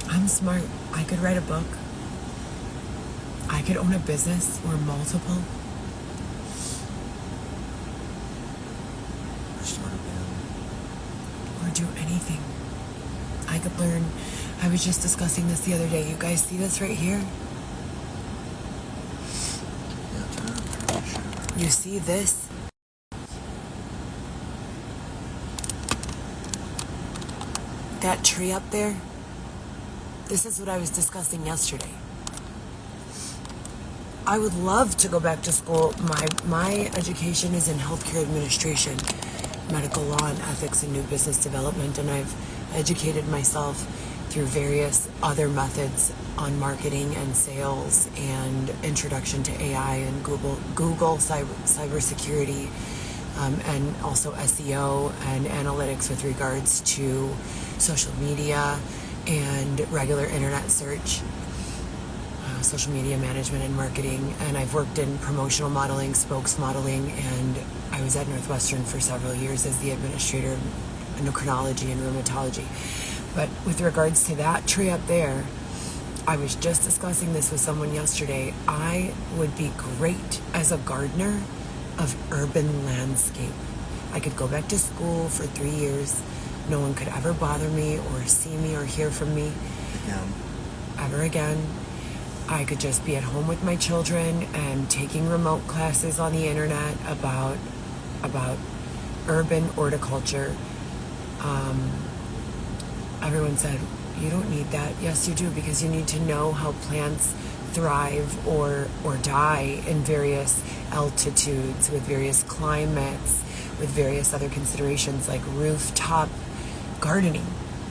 I'm smart. I could write a book. I could own a business or multiple. Or start a band. Or do anything. I could learn. I was just discussing this the other day. You guys see this right here? You see this? That tree up there? This is what I was discussing yesterday. I would love to go back to school. My education is in healthcare administration, medical law and ethics and new business development, and I've educated myself through various other methods on marketing and sales and introduction to AI and Google cybersecurity, and also SEO and analytics with regards to social media and regular internet search, social media management and marketing. And I've worked in promotional modeling, spokes modeling, and I was at Northwestern for several years as the administrator of endocrinology and rheumatology. But with regards to that tree up there, I was just discussing this with someone yesterday. I would be great as a gardener of urban landscape. I could go back to school for 3 years. No one could ever bother me or see me or hear from me ever again. I could just be at home with my children and taking remote classes on the internet about urban horticulture. Everyone said, you don't need that. Yes, you do, because you need to know how plants thrive or die in various altitudes, with various climates, with various other considerations like rooftop gardening.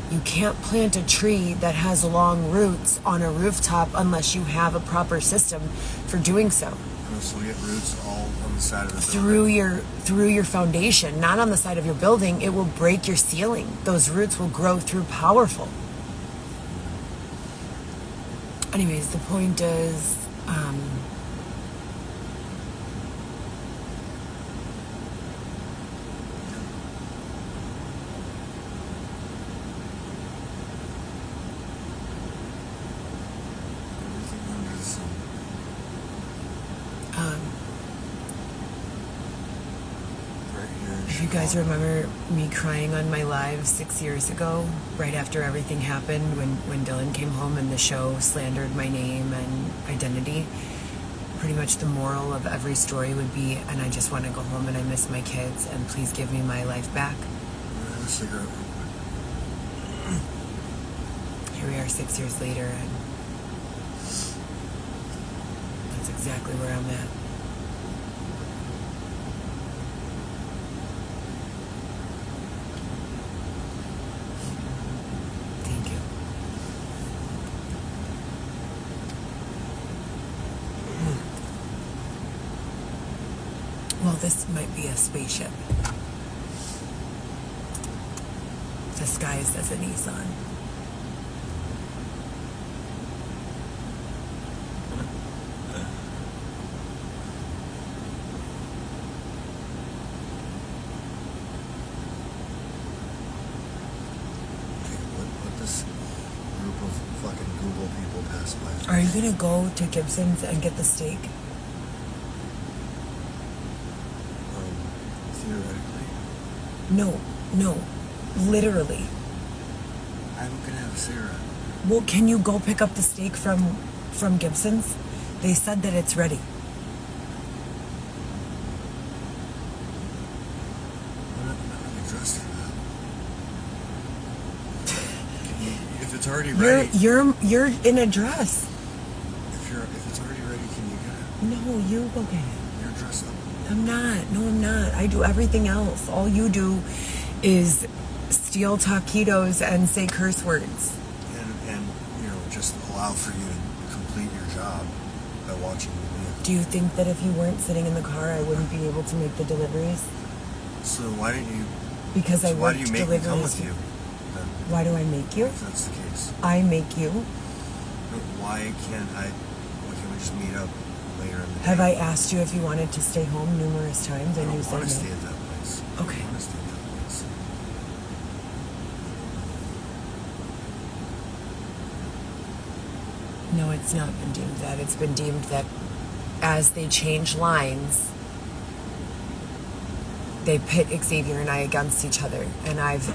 You can't plant a tree that has long roots on a rooftop unless you have a proper system for doing so. So we get roots all on the side of the building. Through your foundation, not on the side of your building. It will break your ceiling. Those roots will grow through powerful. Anyways, the point is, if you guys remember me crying on my live 6 years ago, right after everything happened, when Dylan came home and the show slandered my name and identity, pretty much the moral of every story would be, and I just want to go home and I miss my kids and please give me my life back. Have a cigarette. Here we are 6 years later, and that's exactly where I'm at. Thank you. Well, this might be a spaceship disguised as a Nissan. Are you gonna go to Gibson's and get the steak? Theoretically. No, literally. I'm gonna have a cigarette. Well, can you go pick up the steak from Gibson's? They said that it's ready. I'm not dressed for that. If it's already ready. You're in a dress. If it's already ready, can you get it? No, you go get it. You're dressed up. I'm not. No, I'm not. I do everything else. All you do is steal taquitos and say curse words. And just allow for you to complete your job by watching the video. Do you think that if you weren't sitting in the car, I wouldn't be able to make the deliveries? So why didn't you? Because I why worked do you make me come with you? Then, why do I make you? if that's the case. I make you. Why can't we just meet up later in the day? Have I asked you if you wanted to stay home numerous times and I you don't want to said stay no? at that place. Okay. I don't want to stay at that place. No, it's not been deemed that. It's been deemed that as they change lines, they pit Xavier and I against each other. And I've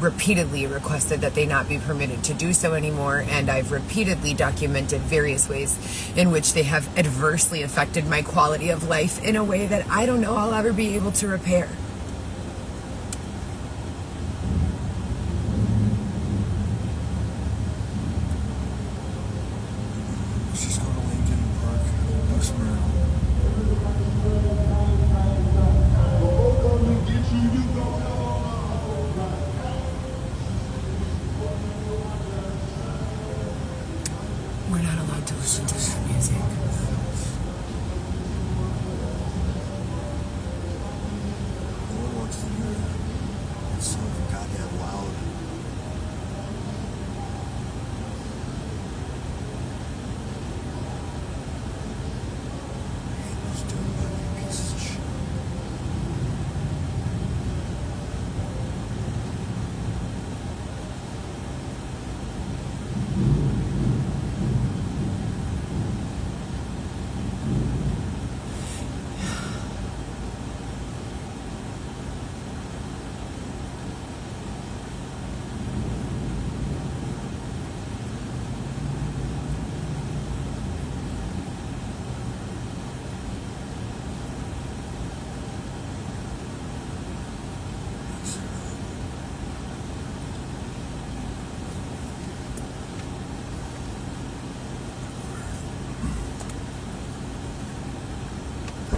repeatedly requested that they not be permitted to do so anymore. And I've repeatedly documented various ways in which they have adversely affected my quality of life in a way that I don't know I'll ever be able to repair. Let's just go to Lincoln Park, do some around. We're not allowed to listen to that music. No one wants to hear that. It's so goddamn loud. I hate those dumb fucking pieces of shit.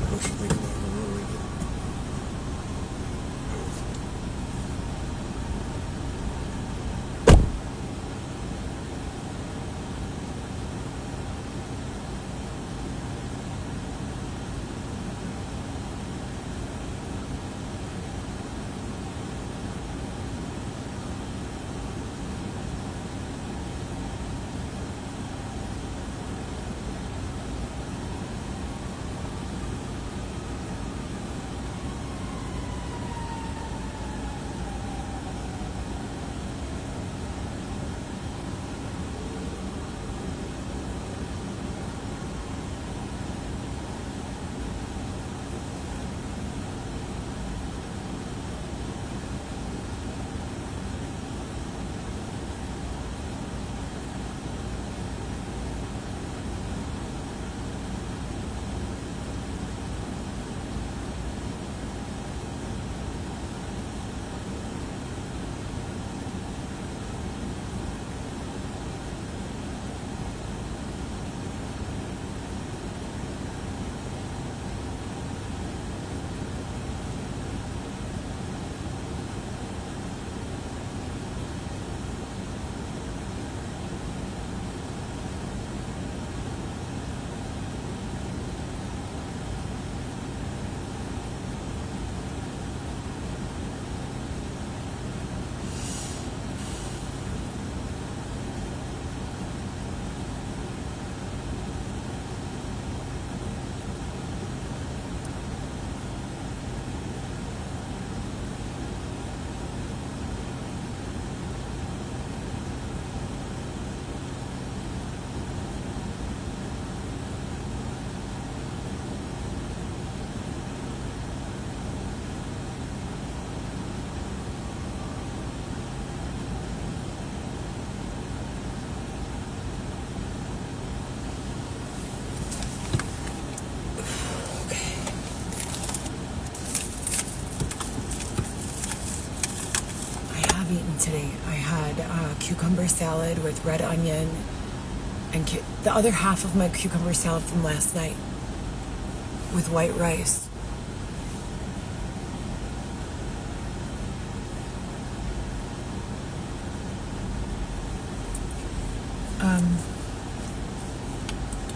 What you think about Lincoln? cucumber salad with red onion and the other half of my cucumber salad from last night with white rice.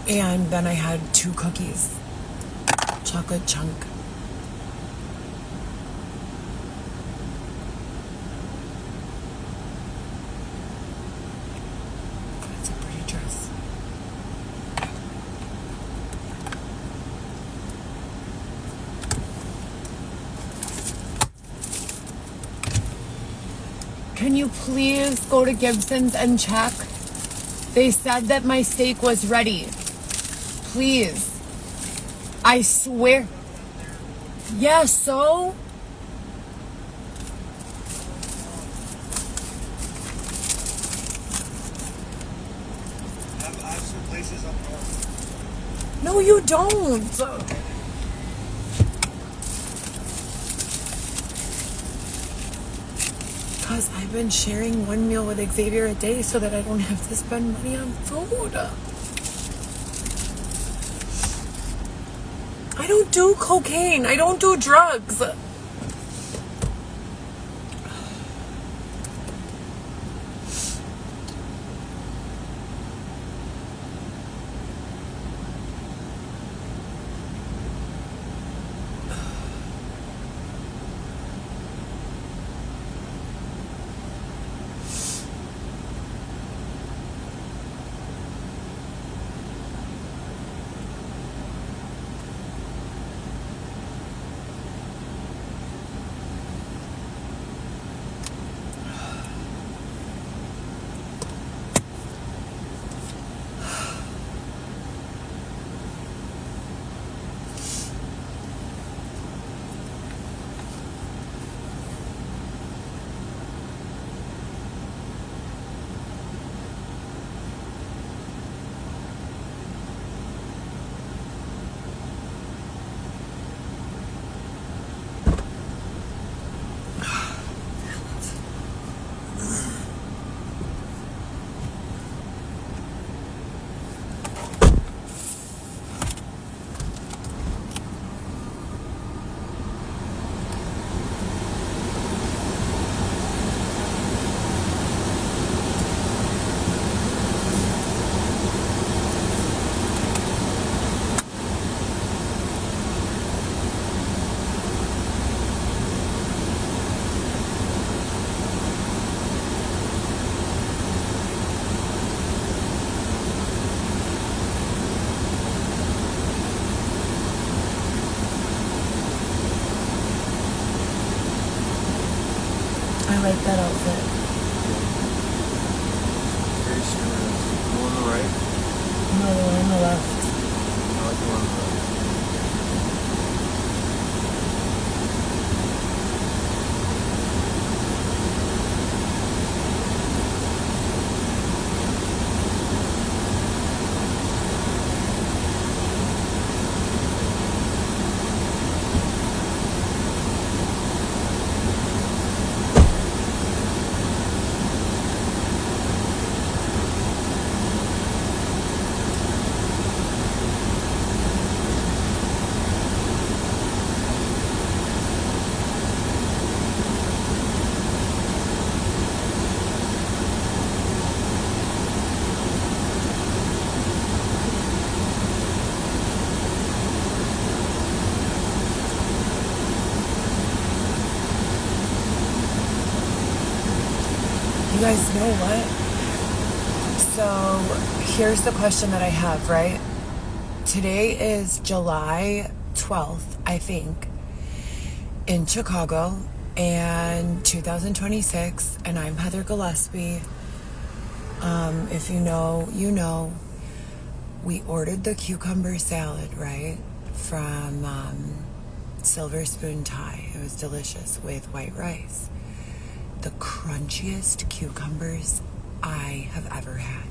And then I had 2 cookies, chocolate chunk. That's a pretty dress. Can you please go to Gibson's and check? They said that my steak was ready. Please. I swear. Yeah, so? I have some places up north. No, you don't. Because I've been sharing 1 meal with Xavier a day so that I don't have to spend money on food. I don't do cocaine. I don't do drugs. I like that outfit. Very serious. The one on the right? No, the one on the left. I like the one on the right. You guys know what? So here's the question that I have, right? Today is July 12th, I think, in Chicago, and 2026, and I'm Heather Gillespie. If you know, you know. We ordered the cucumber salad, right, from Silver Spoon Thai. It was delicious with white rice. The crunchiest cucumbers I have ever had.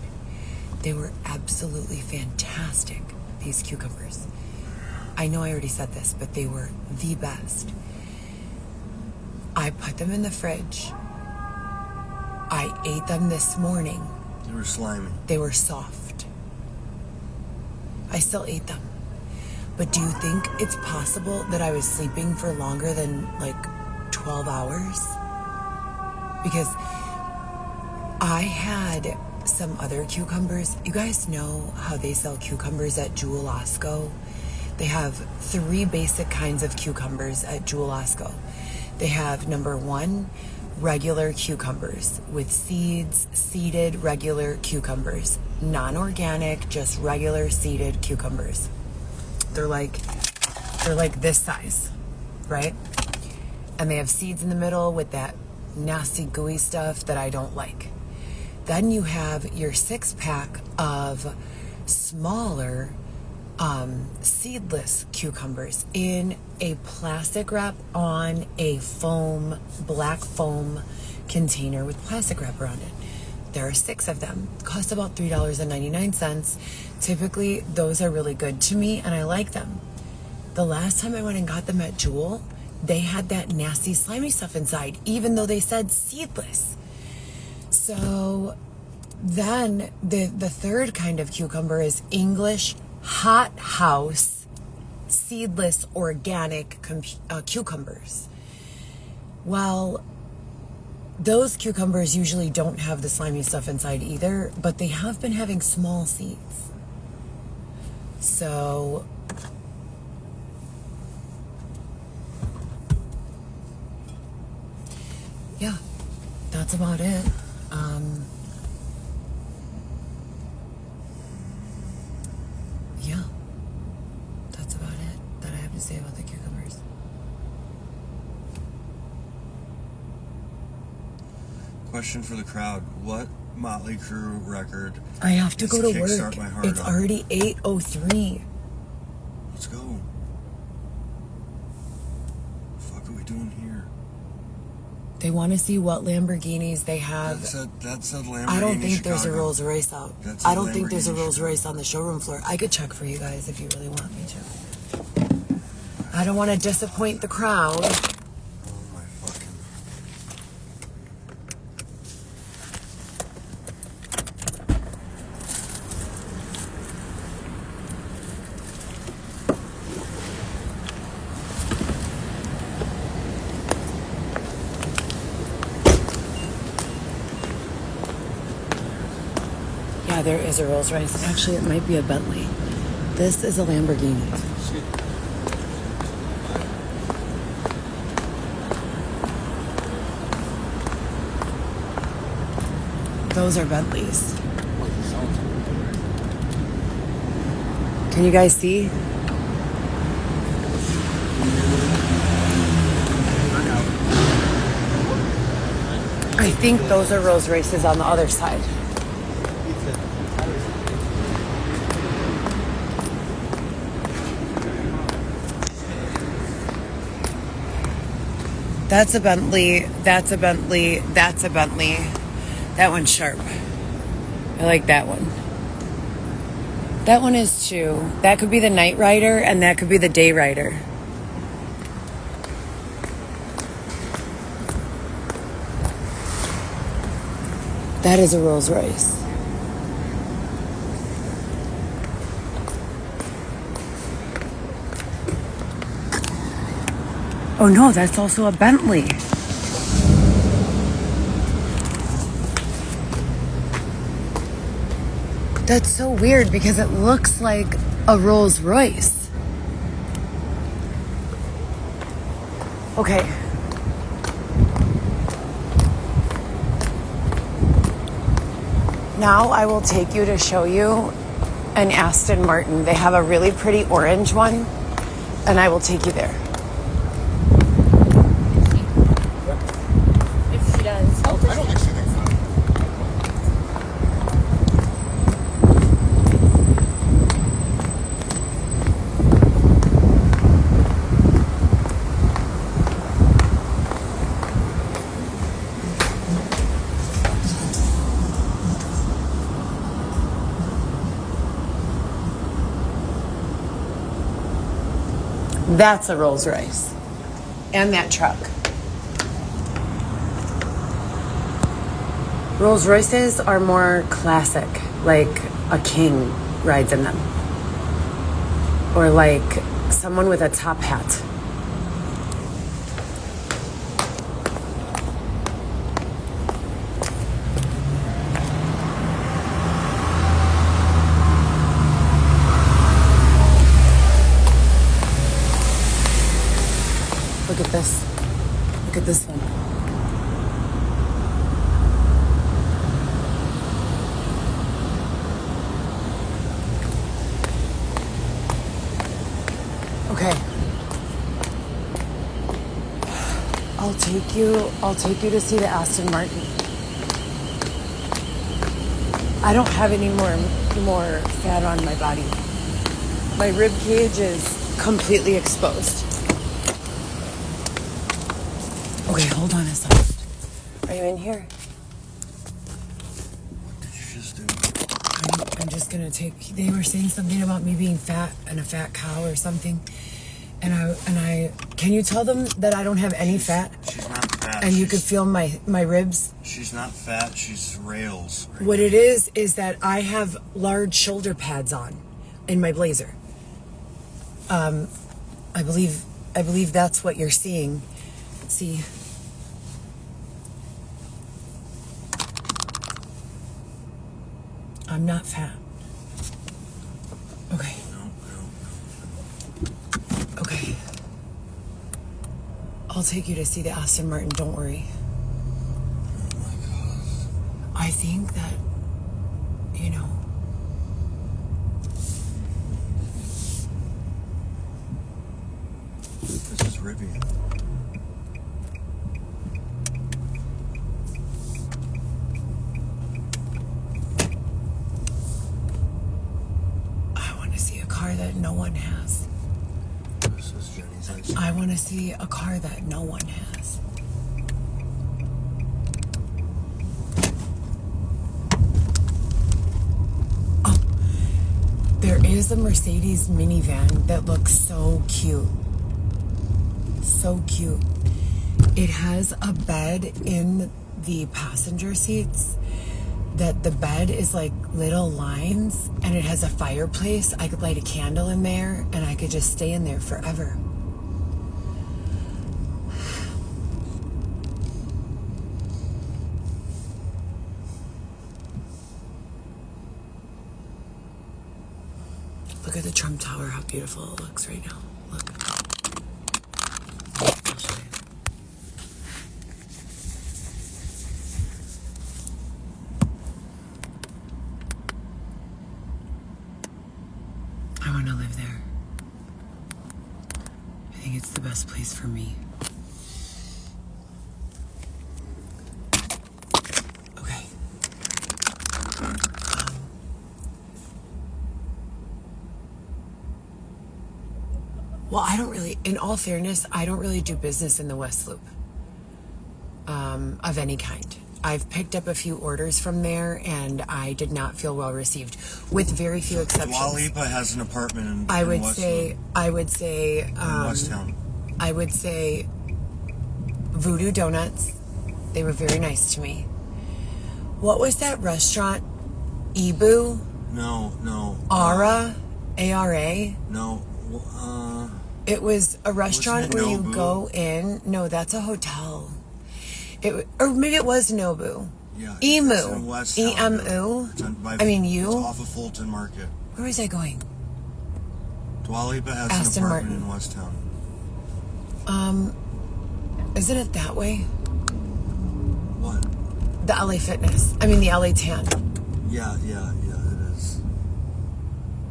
They were absolutely fantastic, these cucumbers. I know I already said this, but they were the best. I put them in the fridge I ate them this morning. They were slimy. They were soft. I still ate them. But do you think it's possible that I was sleeping for longer than like 12 hours? Because I had some other cucumbers. You guys know how they sell cucumbers at Gillespie? They have 3 basic kinds of cucumbers at Gillespie. They have number 1, regular cucumbers with seeds, seeded regular cucumbers. Non-organic, just regular seeded cucumbers. They're like this size, right? And they have seeds in the middle with that nasty gooey stuff that I don't like. Then you have your 6-pack of smaller seedless cucumbers in a plastic wrap on a black foam container with plastic wrap around it. There are 6 of them. Cost about $3.99. Typically, those are really good to me, and I like them. The last time I went and got them at Jewel, they had that nasty slimy stuff inside, even though they said seedless. So then the third kind of cucumber is English hot house seedless organic cucumbers. Well, those cucumbers usually don't have the slimy stuff inside either, but they have been having small seeds. So yeah, that's about it. Yeah, that's about it that I have to say about the cucumbers. Question for the crowd. What Motley Crue record? I have to go to Kickstart work. My Heart It's on? already 8:03. Let's go. What the fuck are we doing here? They want to see what Lamborghinis they have. That said Lamborghini I don't think there's a Chicago. Rolls Royce out. That's I a don't think there's a Lamborghini Rolls Royce Chicago. on the showroom floor. I could check for you guys if you really want me to. I don't want to disappoint the crowd. Oh my fucking. Yeah, there is a Rolls Royce. Actually, it might be a Bentley. This is a Lamborghini. Those are Bentleys. Can you guys see? I think those are Rolls Royces on the other side. That's a Bentley, that's a Bentley, that's a Bentley. That one's sharp. I like that one. That one is too. That could be the Night Rider and that could be the Day Rider. That is a Rolls Royce. Oh no, that's also a Bentley. That's so weird because it looks like a Rolls Royce. Okay. Now I will take you to show you an Aston Martin. They have a really pretty orange one, and I will take you there. If she does. I don't think she thinks that. That's a Rolls Royce. And that truck. Rolls Royces are more classic, like a king rides in them. Or like someone with a top hat. Look at this. Look at this one. Okay. I'll take you to see the Aston Martin. I don't have any more fat on my body. My rib cage is completely exposed. Okay, hold on a second. Are you in here? What did you just do? I'm just gonna take. They were saying something about me being fat and a fat cow or something, and I. Can you tell them that I don't have any fat? She's not fat. And you could feel my ribs. She's not fat. She's rails. Right What now. it is that I have large shoulder pads on, in my blazer. I believe that's what you're seeing. See. I'm not fat. Okay. No. Okay. I'll take you to see the Aston Martin, don't worry. Oh my God. I think that, you know. This is Rivian. I want to see a car that no one has. This is Jenny's ice cream. I want to see a car that no one has. Oh, there is a Mercedes minivan that looks so cute. So cute. It has a bed in the passenger seats that the bed is like little lines, and it has a fireplace. I could light a candle in there and I could just stay in there forever. Look at the Trump Tower, how beautiful it looks right now. Look. I'll show you. I want to live there. I think it's the best place for me. Okay. Well, I don't really, in all fairness, I don't really do business in the West Loop of any kind. I've picked up a few orders from there, and I did not feel well received, with very few exceptions. Dua Lipa has an apartment in I would West say, Loop, I would say, in Westtown. I would say Voodoo Donuts. They were very nice to me. What was that restaurant? Ibu? No. Ara? A-R-A? No. It was a restaurant where you Nobu? go in. No, that's a hotel. Or maybe it was Nobu. Yeah. Emu. It's in Westtown, E-M-U? It's you? It's off of Fulton Market. Where was I going? Dua Lipa has Aston an apartment Martin. in Westtown. Isn't it that way? What? The LA Fitness. I mean, the LA Tan. Yeah, it is.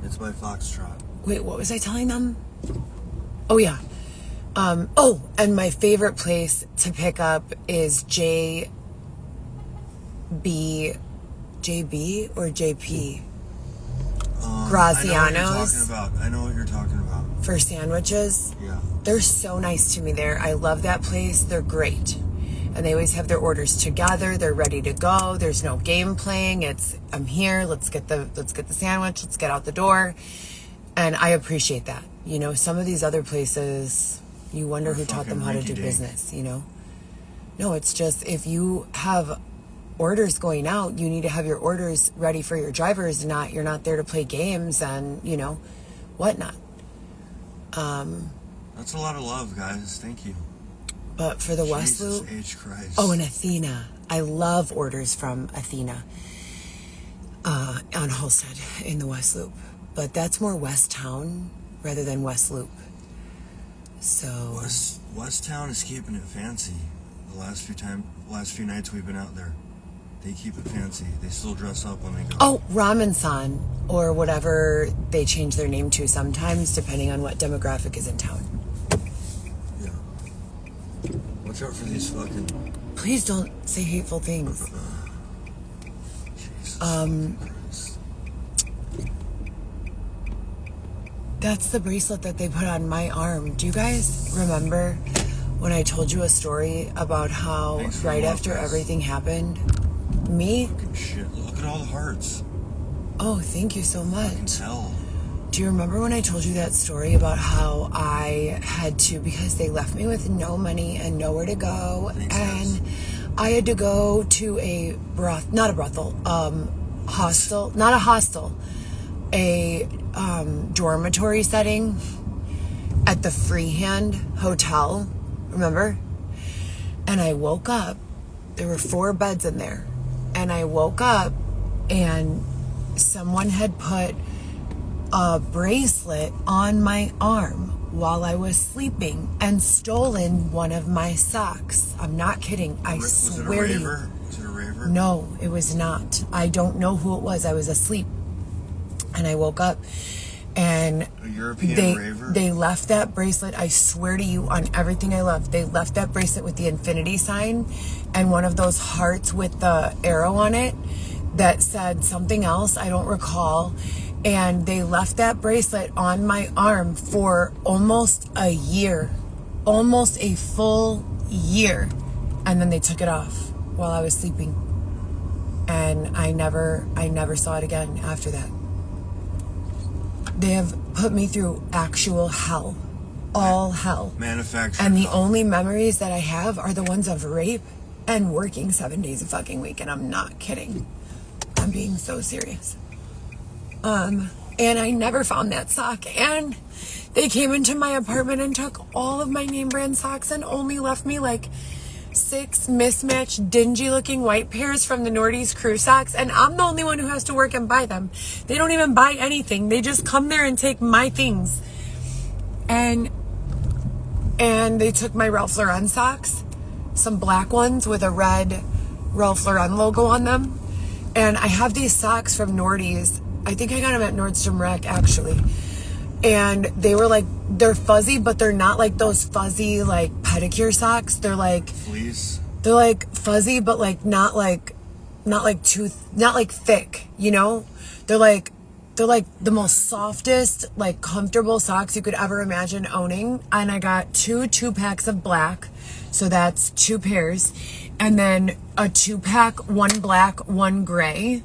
It's by Foxtrot. Wait, what was I telling them? Oh, yeah. And my favorite place to pick up is JB or JP? Graziano's. I know what you're talking about. For sandwiches. Yeah. They're so nice to me there. I love that place. They're great. And they always have their orders together. They're ready to go. There's no game playing. I'm here. Let's get the sandwich. Let's get out the door. And I appreciate that. You know, some of these other places, you wonder who taught them how to do business, you know? No, it's just if you have orders going out. You need to have your orders ready for your drivers. You're not there to play games and, you know, whatnot. That's a lot of love, guys. Thank you. But for the West Loop... Jesus H. Christ. Oh, and Athena. I love orders from Athena on Halstead in the West Loop. But that's more West Town rather than West Loop. So... West Town is keeping it fancy. The last few nights we've been out there. They keep it fancy. They still dress up when they go. Oh, Ramen-san, or whatever they change their name to sometimes, depending on what demographic is in town. Yeah. Watch out for these fucking... Please don't say hateful things. Jesus Christ. That's the bracelet that they put on my arm. Do you guys remember when I told you a story about how right after everything happened, me? Fucking shit. Look at all the hearts. Oh, thank you so much. Fucking hell. Do you remember when I told you that story about how I had to, because they left me with no money and nowhere to go, and I had to go to a hostel, not a hostel, a dormitory setting at the Freehand Hotel, remember? And I woke up, there were 4 beds in there, and I woke up and someone had put a bracelet on my arm while I was sleeping and stolen one of my socks. I'm not kidding. I swear to you. Was it a raver? No, it was not. I don't know who it was. I was asleep. And I woke up and a European raver? They left that bracelet, I swear to you, on everything I love. They left that bracelet with the infinity sign and one of those hearts with the arrow on it that said something else, I don't recall. And they left that bracelet on my arm for almost a year. Almost a full year. And then they took it off while I was sleeping. And I never saw it again after that. They have put me through actual hell. All hell. Manufactured. And the only memories that I have are the ones of rape and working 7 days a fucking week. And I'm not kidding. I'm being so serious. And I never found that sock. And they came into my apartment and took all of my name brand socks and only left me like 6 mismatched, dingy looking white pairs from the Nordy's crew socks. And I'm the only one who has to work and buy them. They don't even buy anything. They just come there and take my things. And they took my Ralph Lauren socks, some black ones with a red Ralph Lauren logo on them. And I have these socks from Nordy's. I think I got them at Nordstrom Rack, actually. And they were like, they're fuzzy, but they're not like those fuzzy, like, pedicure socks. They're like... Fleece? They're like fuzzy, but like not like thick, you know? They're like the most softest, like, comfortable socks you could ever imagine owning. And I got 2 packs of black. So that's 2 pairs. And then a 2-pack, 1 black, 1 gray.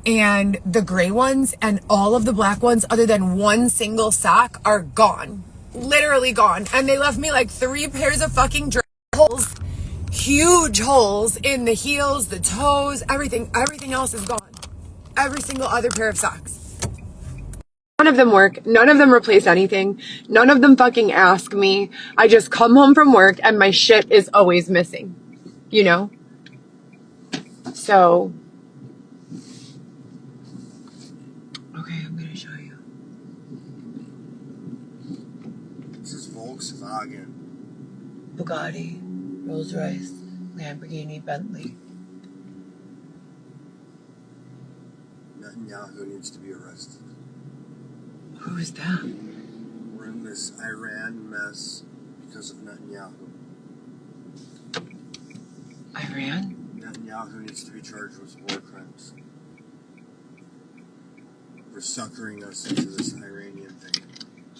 And the gray ones and all of the black ones, other than 1 single sock, are gone. Literally gone. And they left me like 3 pairs of fucking holes. Huge holes in the heels, the toes, everything. Everything else is gone. Every single other pair of socks. None of them work. None of them replace anything. None of them fucking ask me. I just come home from work and my shit is always missing. You know? So... Okay, I'm gonna show you. This is Volkswagen. Bugatti, Rolls Royce, Lamborghini, Bentley. Netanyahu needs to be arrested. Who is that? We're in this Iran mess because of Netanyahu. Iran? Netanyahu needs to be charged with war crimes for suckering us into this Iranian thing.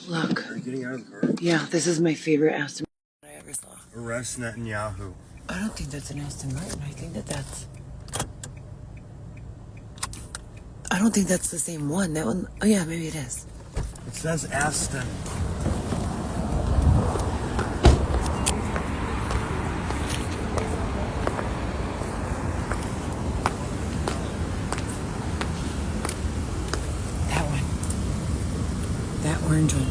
Look. Are you getting out of the car? Yeah, this is my favorite Aston Martin I ever saw. Arrest Netanyahu. I don't think that's an Aston Martin. I think that's... I don't think that's the same one. That one... Oh, yeah, maybe it is. It says Aston. that orange one.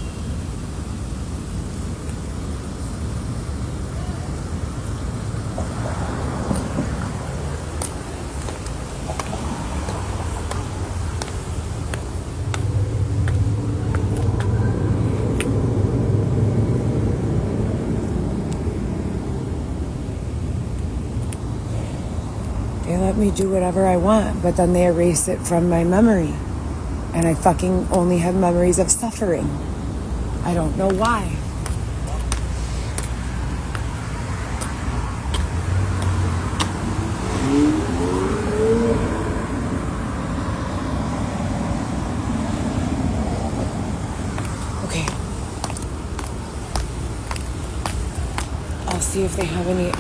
They let me do whatever I want, but then they erase it from my memory. And I fucking only have memories of suffering. I don't know why. Okay. I'll see if they have any.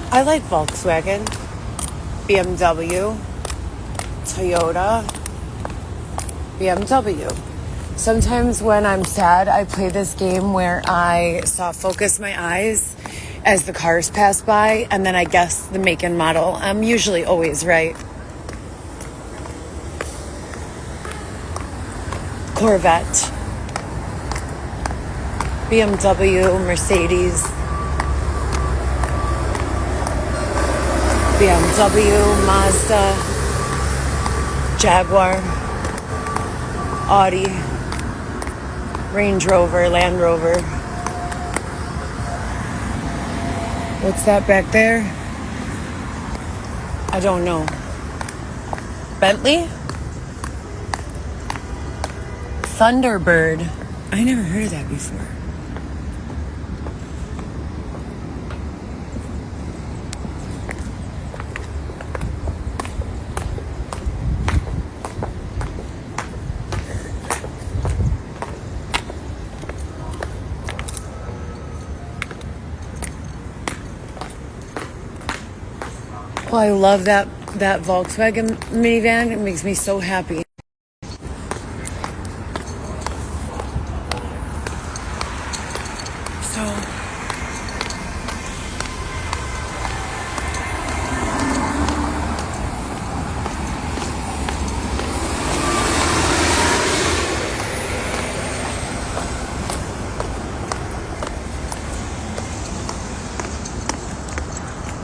I like Volkswagen, BMW, Toyota, BMW. Sometimes when I'm sad, I play this game where I soft focus my eyes as the cars pass by, and then I guess the make and model. I'm usually always right. Corvette, BMW, Mercedes, BMW, Mazda, Jaguar, Audi, Range Rover, Land Rover. What's that back there? I don't know. Bentley? Thunderbird. I never heard of that before. Well, I love that Volkswagen minivan. It makes me so happy. So,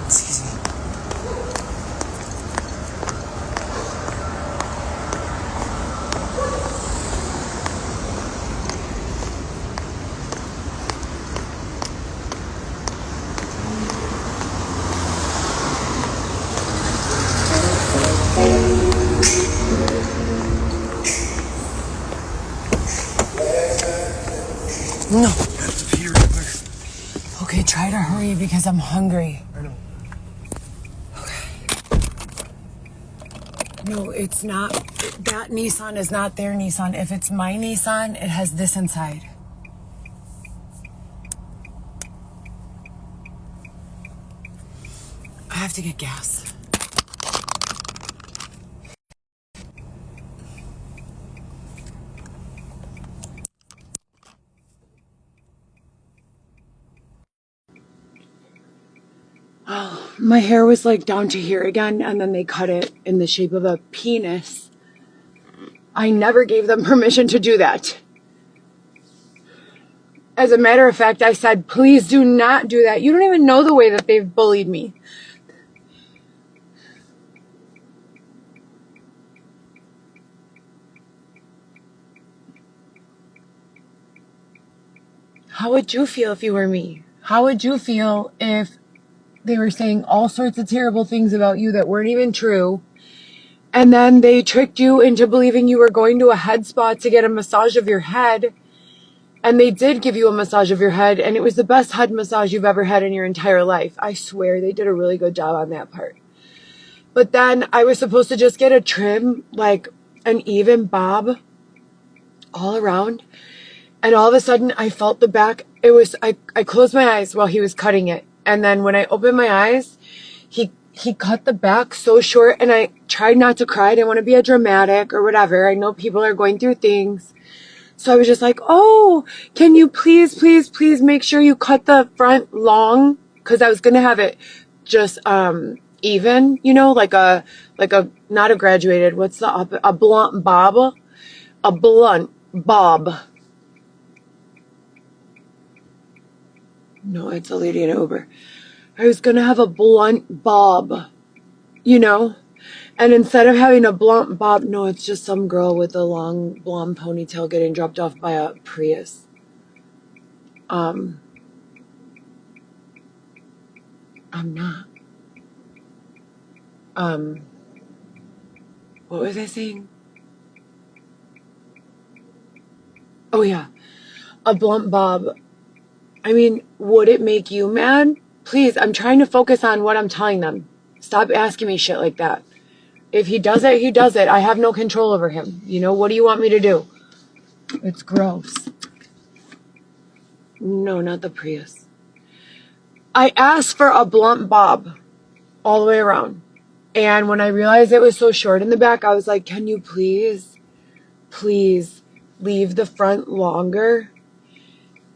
excuse me. No. Have to pee real quick. Okay, try to hurry because I'm hungry. I know. Okay. No, it's not. That Nissan is not their Nissan. If it's my Nissan, it has this inside. I have to get gas. Oh, my hair was like down to here again, and then they cut it in the shape of a penis. I never gave them permission to do that. As a matter of fact, I said, please do not do that. You don't even know the way that they've bullied me. How would you feel if you were me? How would you feel if they were saying all sorts of terrible things about you that weren't even true, and then they tricked you into believing you were going to a head spa to get a massage of your head, and they did give you a massage of your head, and it was the best head massage you've ever had in your entire life? I swear they did a really good job on that part. But then I was supposed to just get a trim, like an even bob all around, and all of a sudden I felt the back. I closed my eyes while he was cutting it, and then when I opened my eyes, he cut the back so short, and I tried not to cry. I didn't want to be a dramatic or whatever. I know people are going through things. So I was just like, oh, can you please, please, please make sure you cut the front long? Because I was going to have it just even, you know, like a, not a graduated, what's the, a blunt bob? A blunt bob. No, it's a lady in an Uber. I was going to have a blunt bob, you know? And instead of having a blunt bob, no, it's just some girl with a long blonde ponytail getting dropped off by a Prius. I'm not. What was I saying? Oh yeah, a blunt bob. I mean, would it make you mad? Please, I'm trying to focus on what I'm telling them. Stop asking me shit like that. If he does it, he does it. I have no control over him. You know, what do you want me to do? It's gross. No, not the Prius. I asked for a blunt bob all the way around. And when I realized it was so short in the back, I was like, can you please leave the front longer?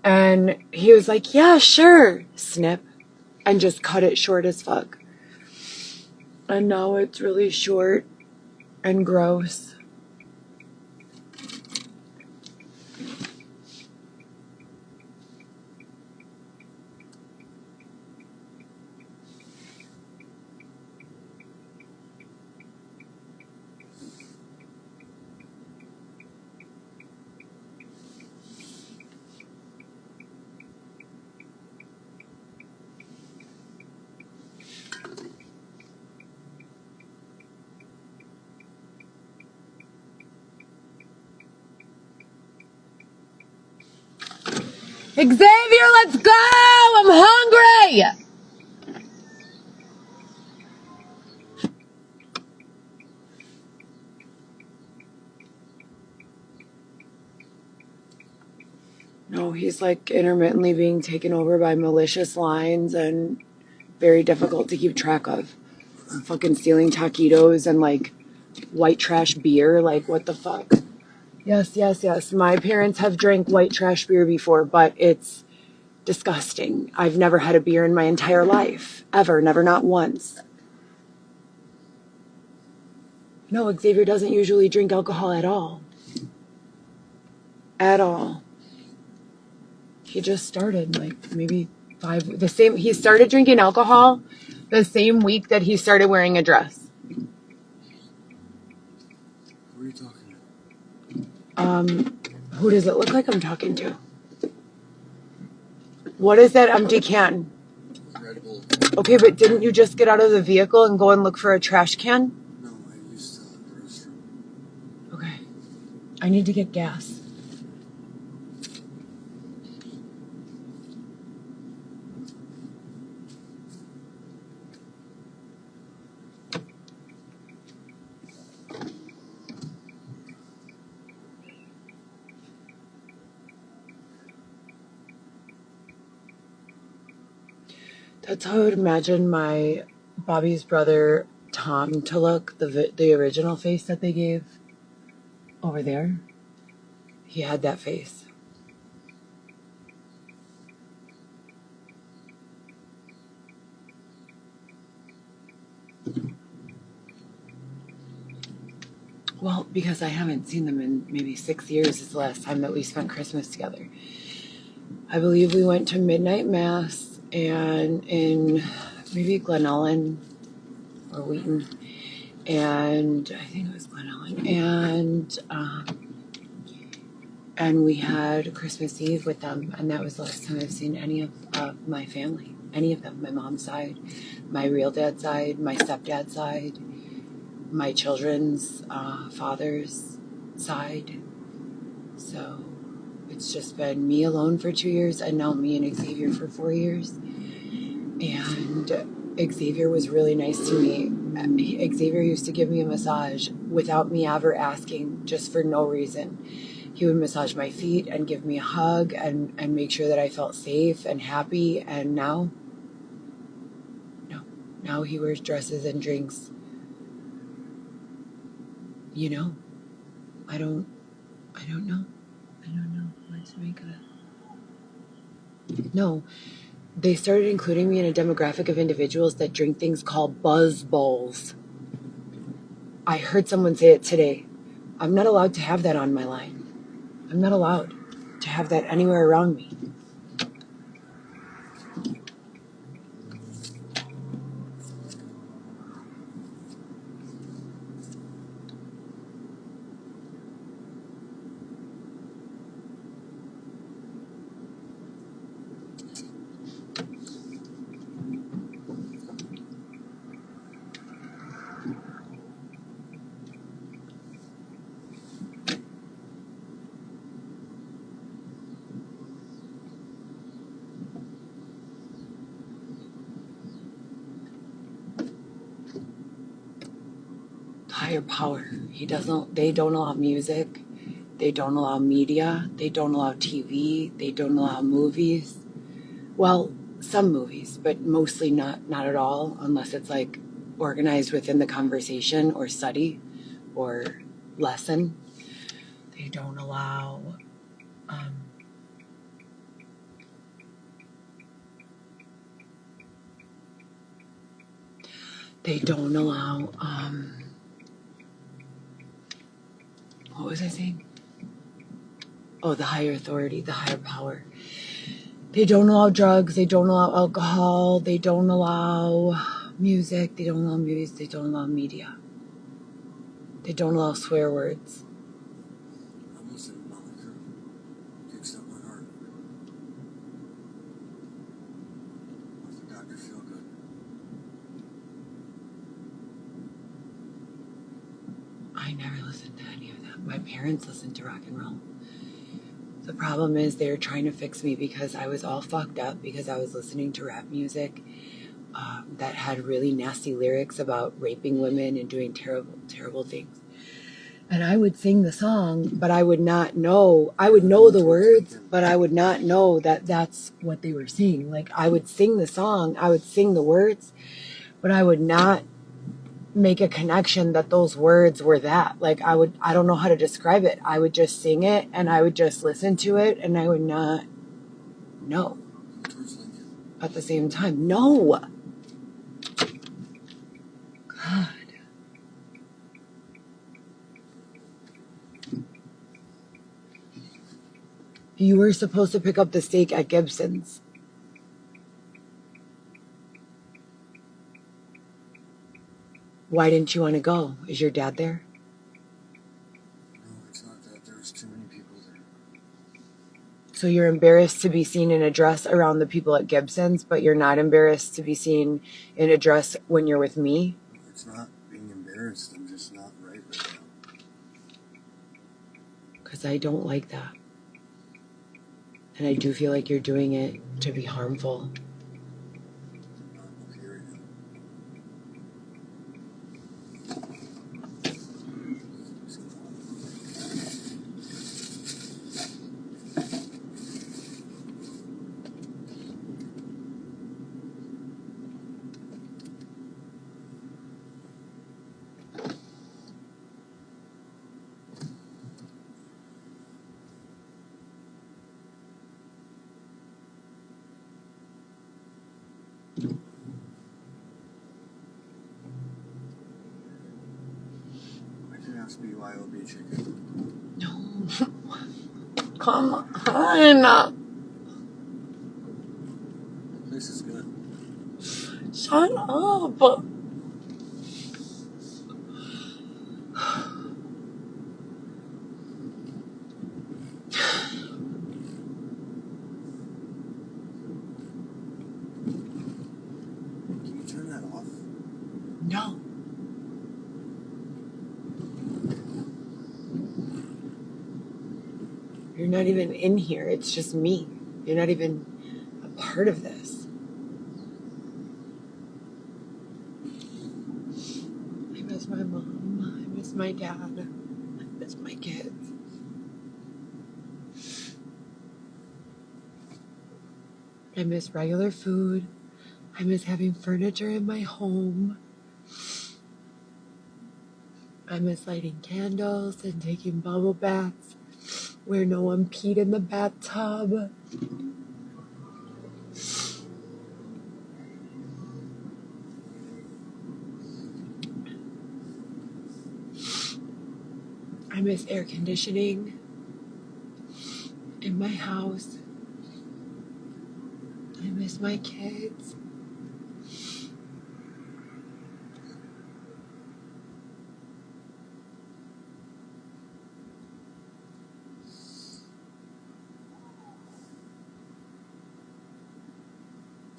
And he was like, yeah, sure, snip, and just cut it short as fuck. And now it's really short and gross. Xavier, let's go! I'm hungry! No, he's like intermittently being taken over by malicious lines and very difficult to keep track of. I'm fucking stealing taquitos and like white trash beer. Like, what the fuck? Yes. My parents have drank white trash beer before, but it's disgusting. I've never had a beer in my entire life. Ever. Never, not once. No, Xavier doesn't usually drink alcohol at all. At all. He just started, like, maybe he started drinking alcohol the same week that he started wearing a dress. Who are you talking to? Who does it look like I'm talking to? What is that empty can? Red Bull. Okay, but didn't you just get out of the vehicle and go and look for a trash can? No, I used the restroom. Okay. I need to get gas. That's how I would imagine my Bobby's brother Tom to look, the original face that they gave over there. He had that face. Well, because I haven't seen them in maybe 6 years is the last time that we spent Christmas together. I believe we went to midnight mass and in maybe Glen Ellen or Wheaton, and I think it was Glen Ellen, and we had Christmas Eve with them, and that was the last time I've seen any of my family, any of them, my mom's side, my real dad's side, my stepdad's side, my children's father's side. So it's just been me alone for 2 years, and now me and Xavier for 4 years. And Xavier was really nice to me. Xavier used to give me a massage without me ever asking, just for no reason. He would massage my feet and give me a hug and make sure that I felt safe and happy. And now, Now he wears dresses and drinks. You know, I don't know. I don't know what to make of it. No, they started including me in a demographic of individuals that drink things called buzz balls. I heard someone say it today. I'm not allowed to have that on my line. I'm not allowed to have that anywhere around me. Higher power. They don't allow music. They don't allow media. They don't allow TV. They don't allow movies. Well, some movies, but mostly not at all, unless it's like organized within the conversation or study or lesson. They don't allow what was I saying? Oh, the higher authority, the higher power. They don't allow drugs. They don't allow alcohol. They don't allow music. They don't allow movies. They don't allow media. They don't allow swear words. Almost in Monica kicks up my heart. What's the doctor feel good? I never listened to any of that. My parents listened to rock and roll. The problem is they're trying to fix me because I was all fucked up because I was listening to rap music that had really nasty lyrics about raping women and doing terrible, terrible things. And I would sing the song, but I would not know. I would know the words, but I would not know that that's what they were singing. Like, I would sing the song, I would sing the words, but I would not make a connection that those words were that. Like, I don't know how to describe it. I would just sing it and I would just listen to it and I would not know at the same time. No. God. You were supposed to pick up the steak at Gibson's. Why didn't you want to go? Is your dad there? No, it's not that. There's too many people there. So you're embarrassed to be seen in a dress around the people at Gibson's, but you're not embarrassed to be seen in a dress when you're with me? It's not being embarrassed. I'm just not right now. Because I don't like that. And I do feel like you're doing it to be harmful. Period. BYOB chicken. No. Come on. This is good. Shut up. Can you turn that off? No. You're not even in here. It's just me. You're not even a part of this. I miss my mom. I miss my dad. I miss my kids. I miss regular food. I miss having furniture in my home. I miss lighting candles and taking bubble baths where no one peed in the bathtub. I miss air conditioning in my house. I miss my kids.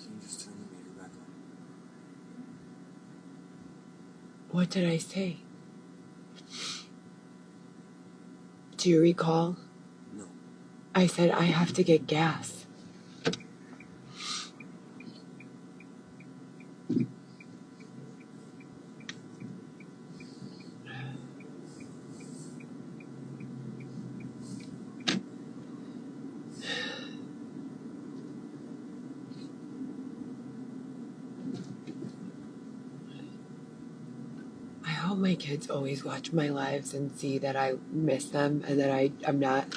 Can you just turn the meter back on? What did I say? Do you recall? No. I said I have to get gas. I hope my kids always watch my lives and see that I miss them and that I'm not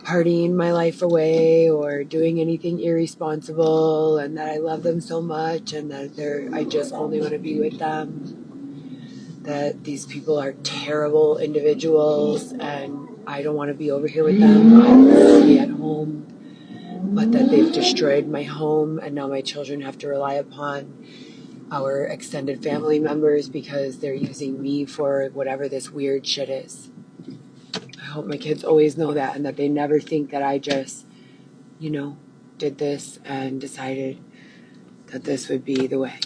partying my life away or doing anything irresponsible, and that I love them so much and that I just only want to be with them. That these people are terrible individuals and I don't want to be over here with them. I want to be at home, but that they've destroyed my home and now my children have to rely upon our extended family members because they're using me for whatever this weird shit is. I hope my kids always know that and that they never think that I just, did this and decided that this would be the way.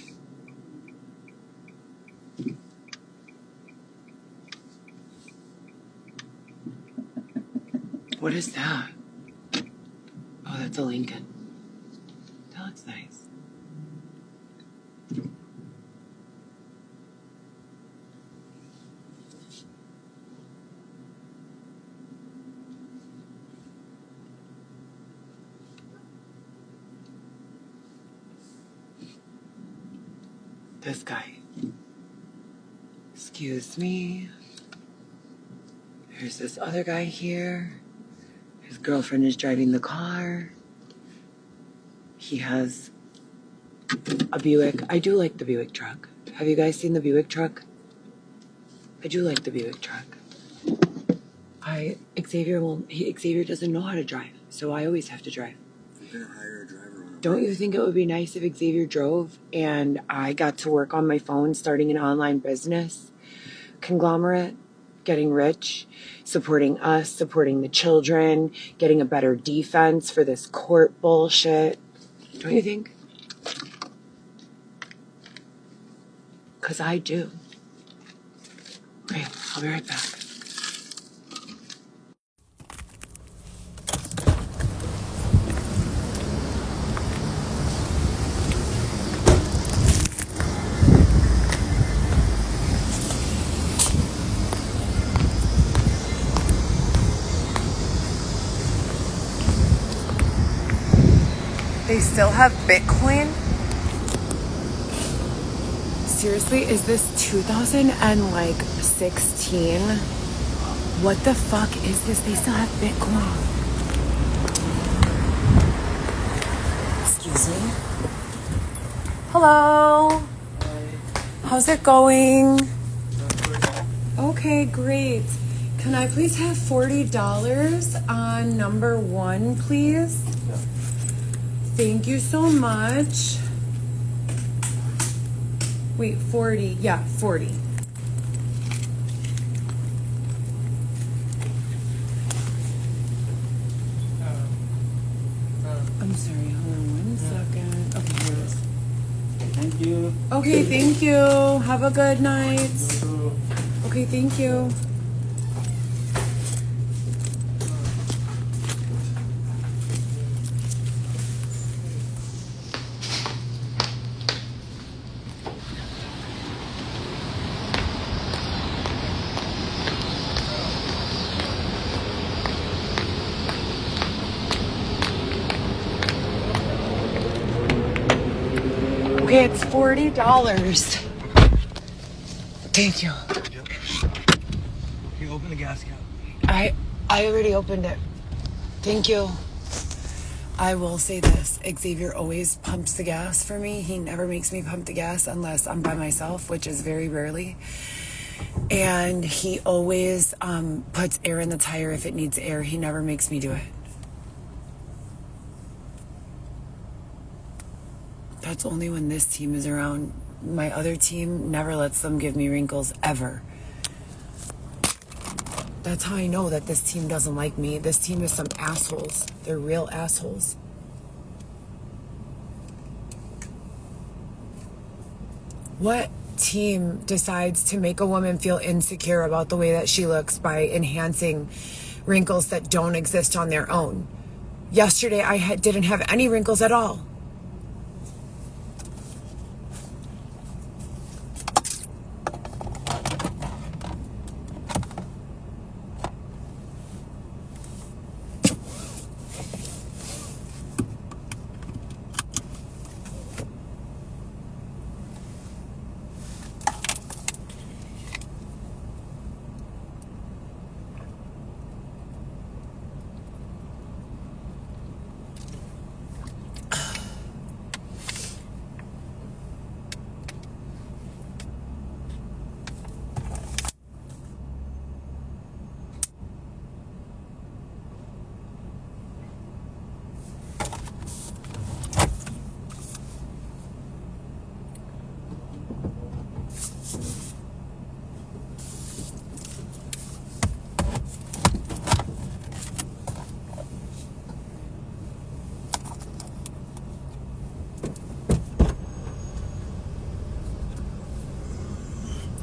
What is that? Oh, that's a Lincoln. That looks nice. This guy. Excuse me. There's this other guy here. His girlfriend is driving the car. He has a Buick. I do like the Buick truck. Have you guys seen the Buick truck? I do like the Buick truck. Xavier doesn't know how to drive, so I always have to drive. You're gonna hire a driver on a Don't you think it would be nice if Xavier drove and I got to work on my phone starting an online business conglomerate, getting rich, supporting us, supporting the children, getting a better defense for this court bullshit? Don't you think? Because I do. Okay, I'll be right back. They still have Bitcoin? Seriously, is this 2016? What the fuck is this? They still have Bitcoin. Excuse me. Hello. How's it going? Okay, great. Can I please have $40 on number 1, please? Thank you so much. Wait, 40. Yeah, 40. I'm sorry, hold on 1 second. Okay, here it is. Thank you. Okay, thank you. Have a good night. Okay, thank you. Okay, it's $40. Thank you. Yep. You open the gas cap. I already opened it. Thank you. I will say this. Xavier always pumps the gas for me. He never makes me pump the gas unless I'm by myself, which is very rarely. And he always puts air in the tire if it needs air. He never makes me do it. That's only when this team is around. My other team never lets them give me wrinkles, ever. That's how I know that this team doesn't like me. This team is some assholes. They're real assholes. What team decides to make a woman feel insecure about the way that she looks by enhancing wrinkles that don't exist on their own? Yesterday, I didn't have any wrinkles at all.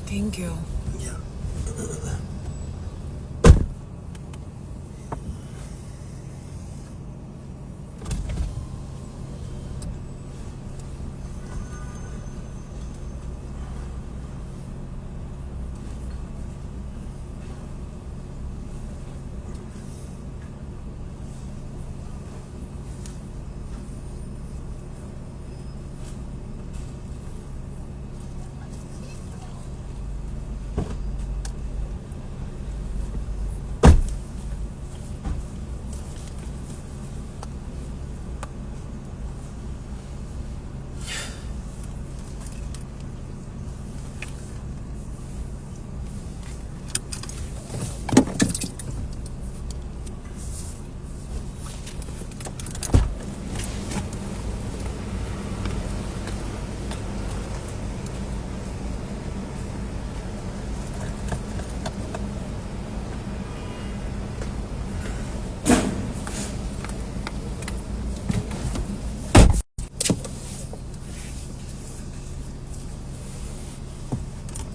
Thank you. Yeah.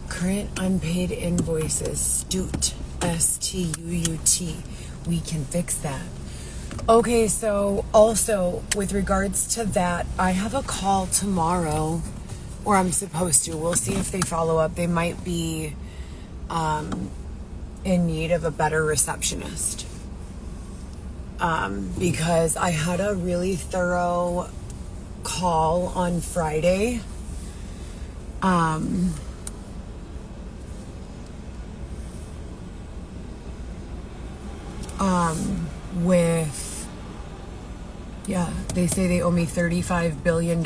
Current unpaid invoices, STUT, S-T-U-U-T. We can fix that. Okay, so also with regards to that, I have a call tomorrow, or I'm supposed to. We'll see if they follow up. They might be in need of a better receptionist. Because I had a really thorough call on Friday. They say they owe me $35 billion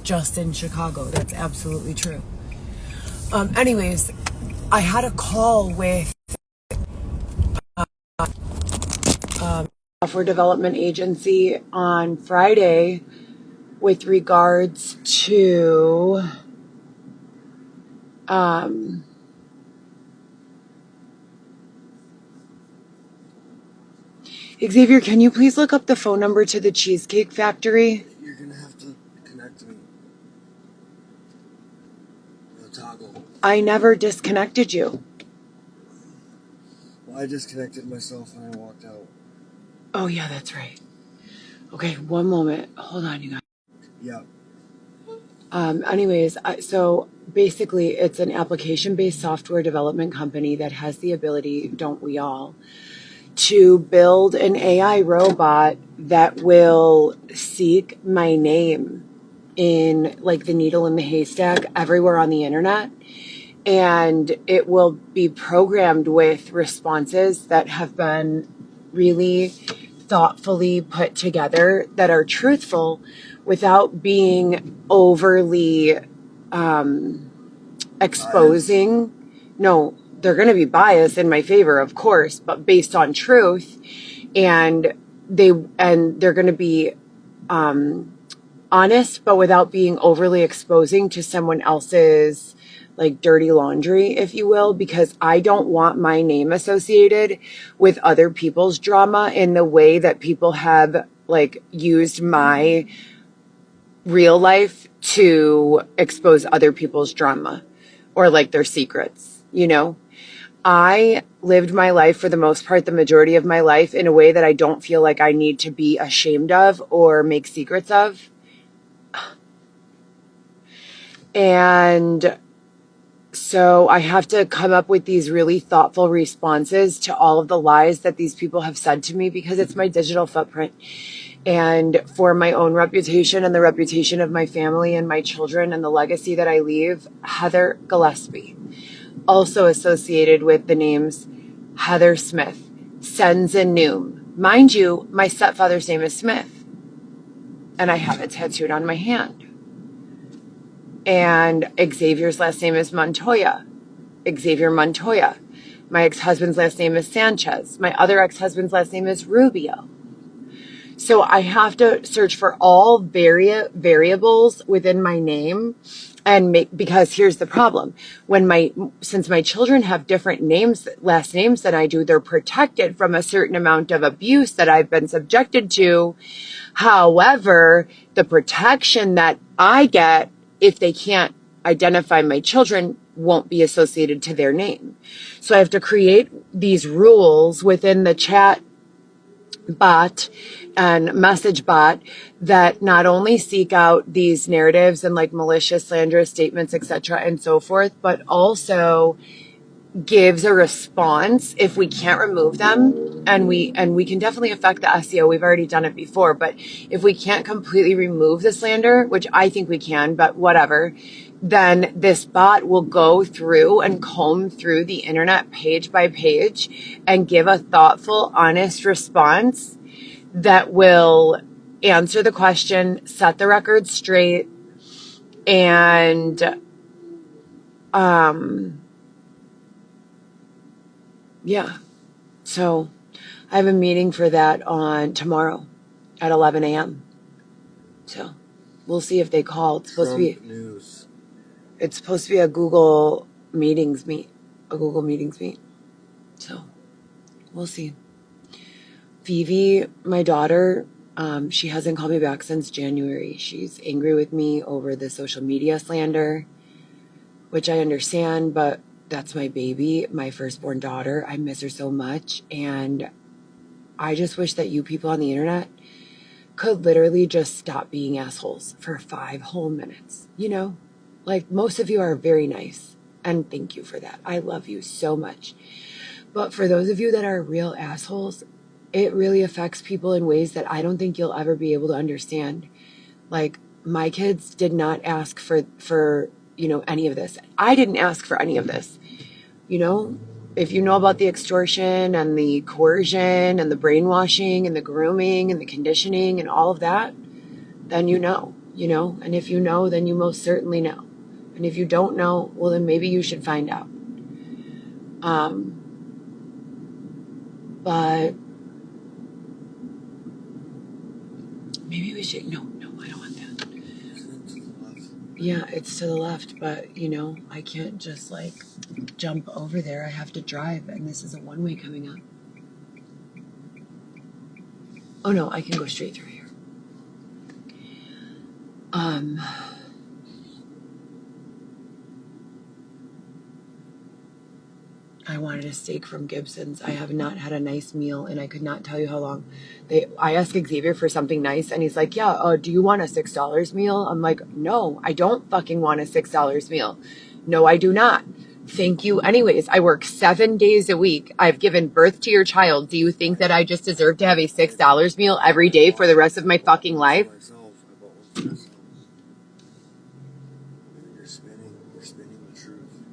just in Chicago. That's absolutely true. Anyways, I had a call with software development agency on Friday with regards to Xavier, can you please look up the phone number to the Cheesecake Factory? You're gonna have to connect me. The toggle. I never disconnected you. Well, I disconnected myself when I walked out. Oh, yeah, that's right. Okay, one moment. Hold on, you guys. Yeah. Anyways, so basically it's an application-based software development company that has the ability, don't we all, to build an AI robot that will seek my name in like the needle in the haystack everywhere on the internet. And it will be programmed with responses that have been really thoughtfully put together that are truthful without being overly exposing. No, they're going to be biased in my favor, of course, but based on truth. And they're going to be honest, but without being overly exposing to someone else's like dirty laundry, if you will, because I don't want my name associated with other people's drama in the way that people have like used my real life to expose other people's drama or like their secrets, you know? I lived my life for the most part, the majority of my life, in a way that I don't feel like I need to be ashamed of or make secrets of. And so I have to come up with these really thoughtful responses to all of the lies that these people have said to me, because it's my digital footprint. And for my own reputation and the reputation of my family and my children and the legacy that I leave, Heather Gillespie, also associated with the names Heather Smith, Sens and Noom. Mind you, my stepfather's name is Smith, and I have it tattooed on my hand. And Xavier's last name is Montoya. Xavier Montoya. My ex-husband's last name is Sanchez. My other ex-husband's last name is Rubio. So I have to search for all variables within my name and because here's the problem. Since my children have different last names than I do, they're protected from a certain amount of abuse that I've been subjected to. However, the protection that I get, if they can't identify my children, won't be associated to their name. So I have to create these rules within the chat bot and message bot that not only seek out these narratives and like malicious, slanderous statements, etc. and so forth, but also gives a response if we can't remove them. And we can definitely affect the SEO. We've already done it before, but if we can't completely remove the slander, which I think we can, but whatever, then this bot will go through and comb through the internet page by page and give a thoughtful, honest response that will answer the question, set the record straight, and yeah. So I have a meeting for that on tomorrow at 11 a.m. So we'll see if they call. It's supposed to be news. It's supposed to be a Google Meetings meet. So we'll see. Vivi, my daughter, she hasn't called me back since January. She's angry with me over the social media slander, which I understand, but that's my baby, my firstborn daughter. I miss her so much. And I just wish that you people on the internet could literally just stop being assholes for 5 whole minutes. You know, like most of you are very nice. And thank you for that. I love you so much. But for those of you that are real assholes, it really affects people in ways that I don't think you'll ever be able to understand. Like, my kids did not ask for any of this. I didn't ask for any of this. If you know about the extortion and the coercion and the brainwashing and the grooming and the conditioning and all of that, then you know. And if you know, then you most certainly know. And if you don't know, well, then maybe you should find out. But maybe we should, no, I don't want that. Yeah, it's to the left, but I can't just like jump over there. I have to drive, and this is a one-way coming up. Oh no, I can go straight through here. I wanted a steak from Gibson's. I have not had a nice meal, and I could not tell you how long. I asked Xavier for something nice, and he's like, yeah, do you want a $6 meal? I'm like, no, I don't fucking want a $6 meal. No, I do not. Thank you. Anyways, I work 7 days a week. I've given birth to your child. Do you think that I just deserve to have a $6 meal every day for the rest of my fucking life?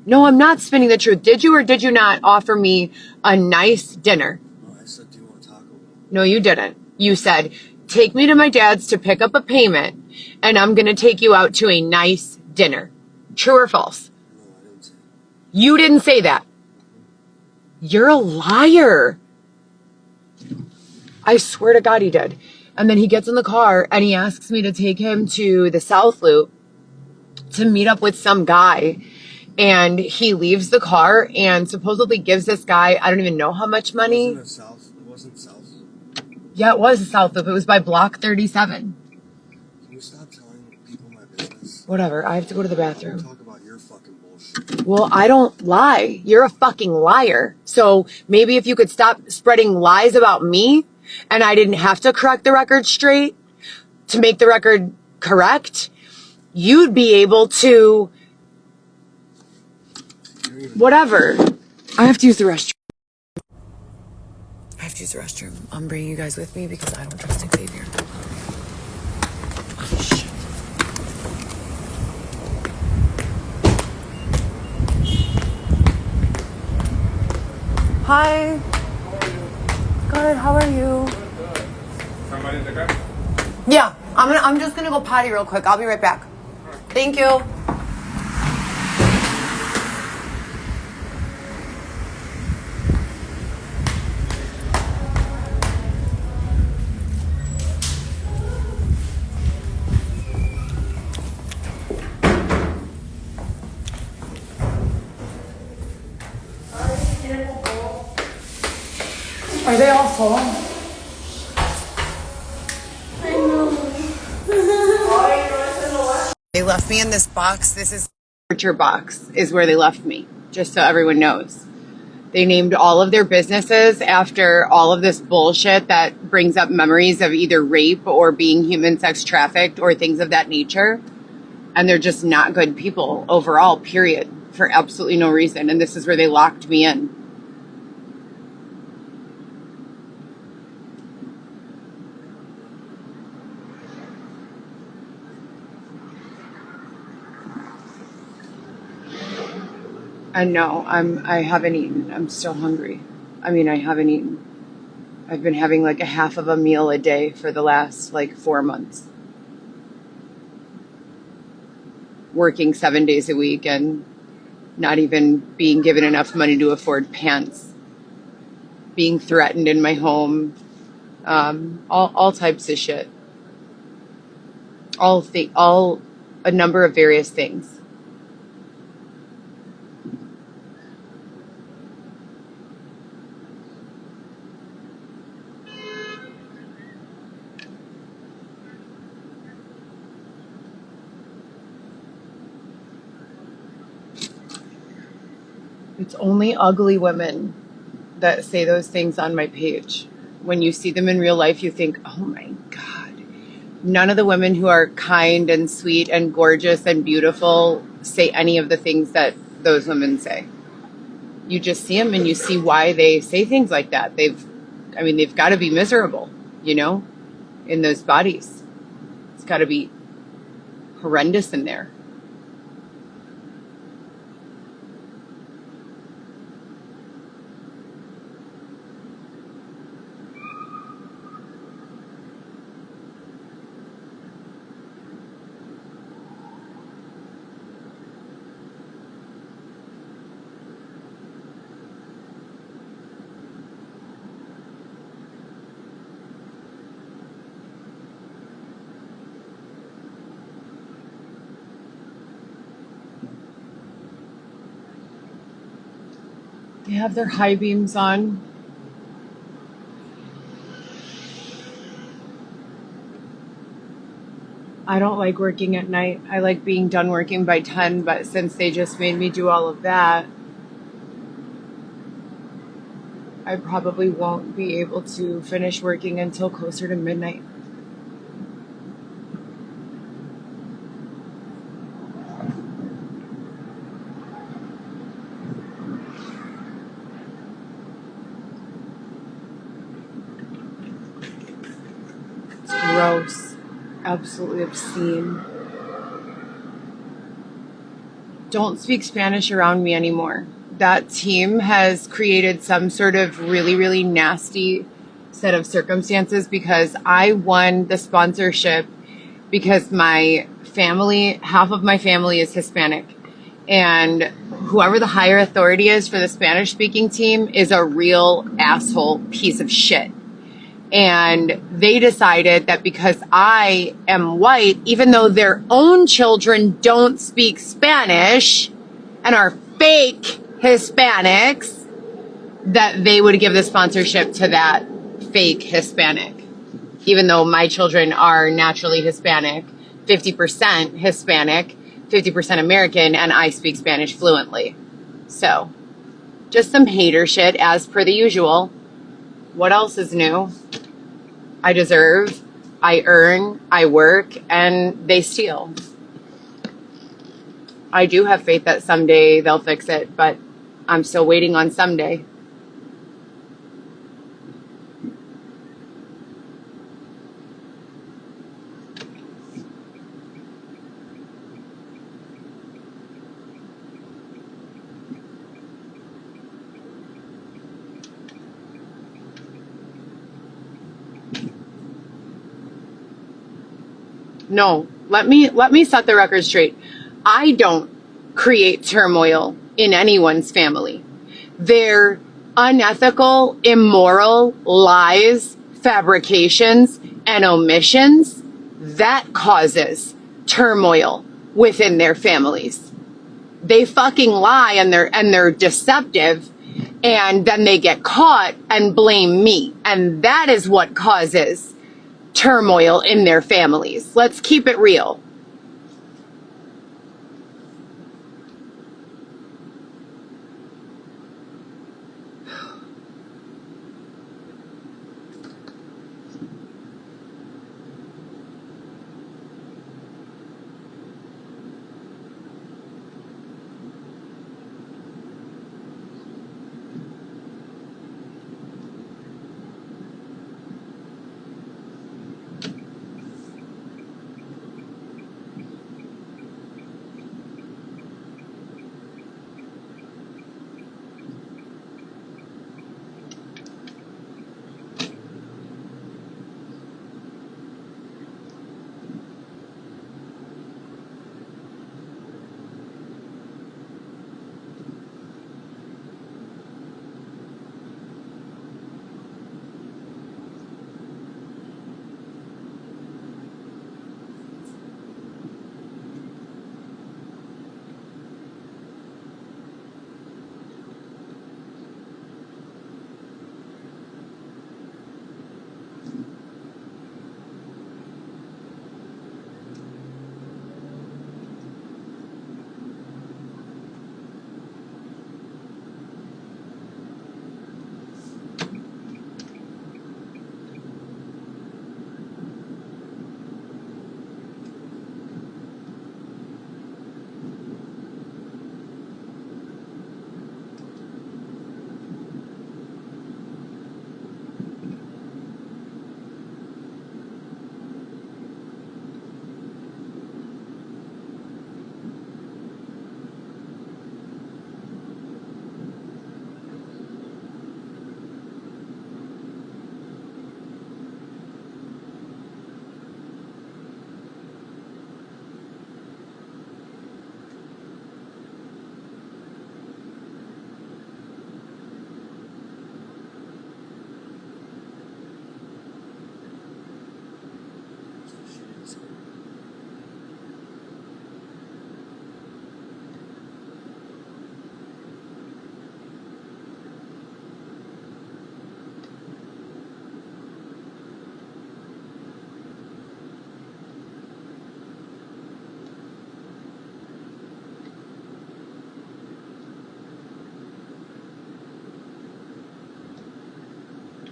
No, I'm not spinning the truth. Did you or did you not offer me a nice dinner? I said, do you want to talk about it? No, you didn't. You said, take me to my dad's to pick up a payment, and I'm going to take you out to a nice dinner. True or false? No, I didn't say that. You didn't say that. You're a liar. I swear to God he did. And then he gets in the car and he asks me to take him to the South Loop to meet up with some guy. And he leaves the car and supposedly gives this guy, I don't even know how much money. It wasn't South. Yeah, it was the South Loop. It was by Block 37. Can you stop telling people my business? Whatever. I have to go to the Don't bathroom. talk about your fucking bullshit. Well, I don't lie. You're a fucking liar. So maybe if you could stop spreading lies about me and I didn't have to correct the record straight to make the record correct, you'd be able to whatever. I have to use the restroom. I have to use the restroom. I'm bringing you guys with me because I don't trust Xavier. Oh, shit. Hi. Good. How are you? Somebody in the car? Yeah. I'm just gonna go potty real quick. I'll be right back. Thank you. Are they all full? I know. They left me in this box. This is furniture box is where they left me, just so everyone knows. They named all of their businesses after all of this bullshit that brings up memories of either rape or being human sex trafficked or things of that nature. And they're just not good people overall, period, for absolutely no reason. And this is where they locked me in. And no, I haven't eaten. I'm still hungry. I mean, I haven't eaten. I've been having like a half of a meal a day for the last like 4 months. Working 7 days a week and not even being given enough money to afford pants. Being threatened in my home. All types of shit. All a number of various things. It's only ugly women that say those things on my page. When you see them in real life, you think, oh my God. None of the women who are kind and sweet and gorgeous and beautiful say any of the things that those women say. You just see them and you see why they say things like that. They've got to be miserable, in those bodies. It's got to be horrendous in there. They have their high beams on. I don't like working at night. I like being done working by 10, but since they just made me do all of that, I probably won't be able to finish working until closer to midnight. Gross. Absolutely obscene. don't speak Spanish around me anymore. That team has created some sort of really, really nasty set of circumstances because I won the sponsorship because my family, half of my family is Hispanic. And whoever the higher authority is for the Spanish speaking team is a real asshole piece of shit. And they decided that because I am white, even though their own children don't speak Spanish and are fake Hispanics, that they would give the sponsorship to that fake Hispanic. Even though my children are naturally Hispanic, 50% Hispanic, 50% American, and I speak Spanish fluently. So, just some hater shit as per the usual. What else is new? I deserve, I earn, I work, and they steal. I do have faith that someday they'll fix it, but I'm still waiting on someday. No, let me set the record straight. I don't create turmoil in anyone's family. Their unethical, immoral lies, fabrications, and omissions, that causes turmoil within their families. They fucking lie and they're deceptive, and then they get caught and blame me. And that is what causes turmoil in their families. Let's keep it real.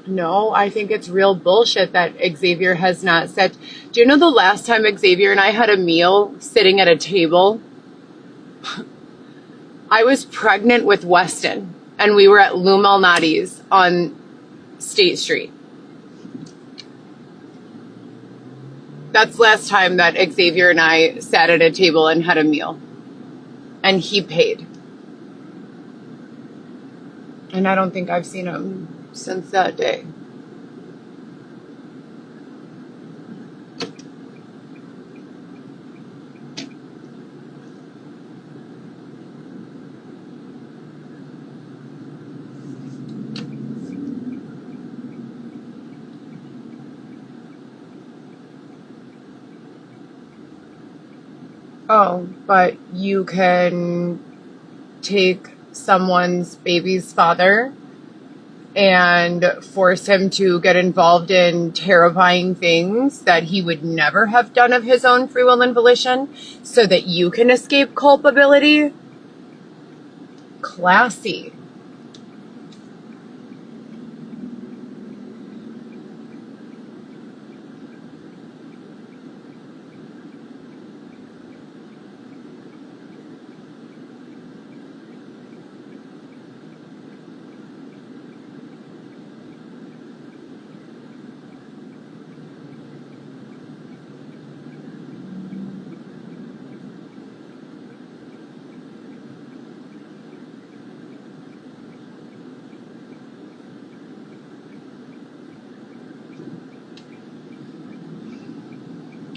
No, I think it's real bullshit that Xavier has not said. Do you know the last time Xavier and I had a meal sitting at a table? I was pregnant with Weston, and we were at Lou Malnati's on State Street. That's the last time that Xavier and I sat at a table and had a meal. and he paid. And I don't think I've seen him since that day. Oh, but you can take someone's baby's father and force him to get involved in terrifying things that he would never have done of his own free will and volition so that you can escape culpability. Classy.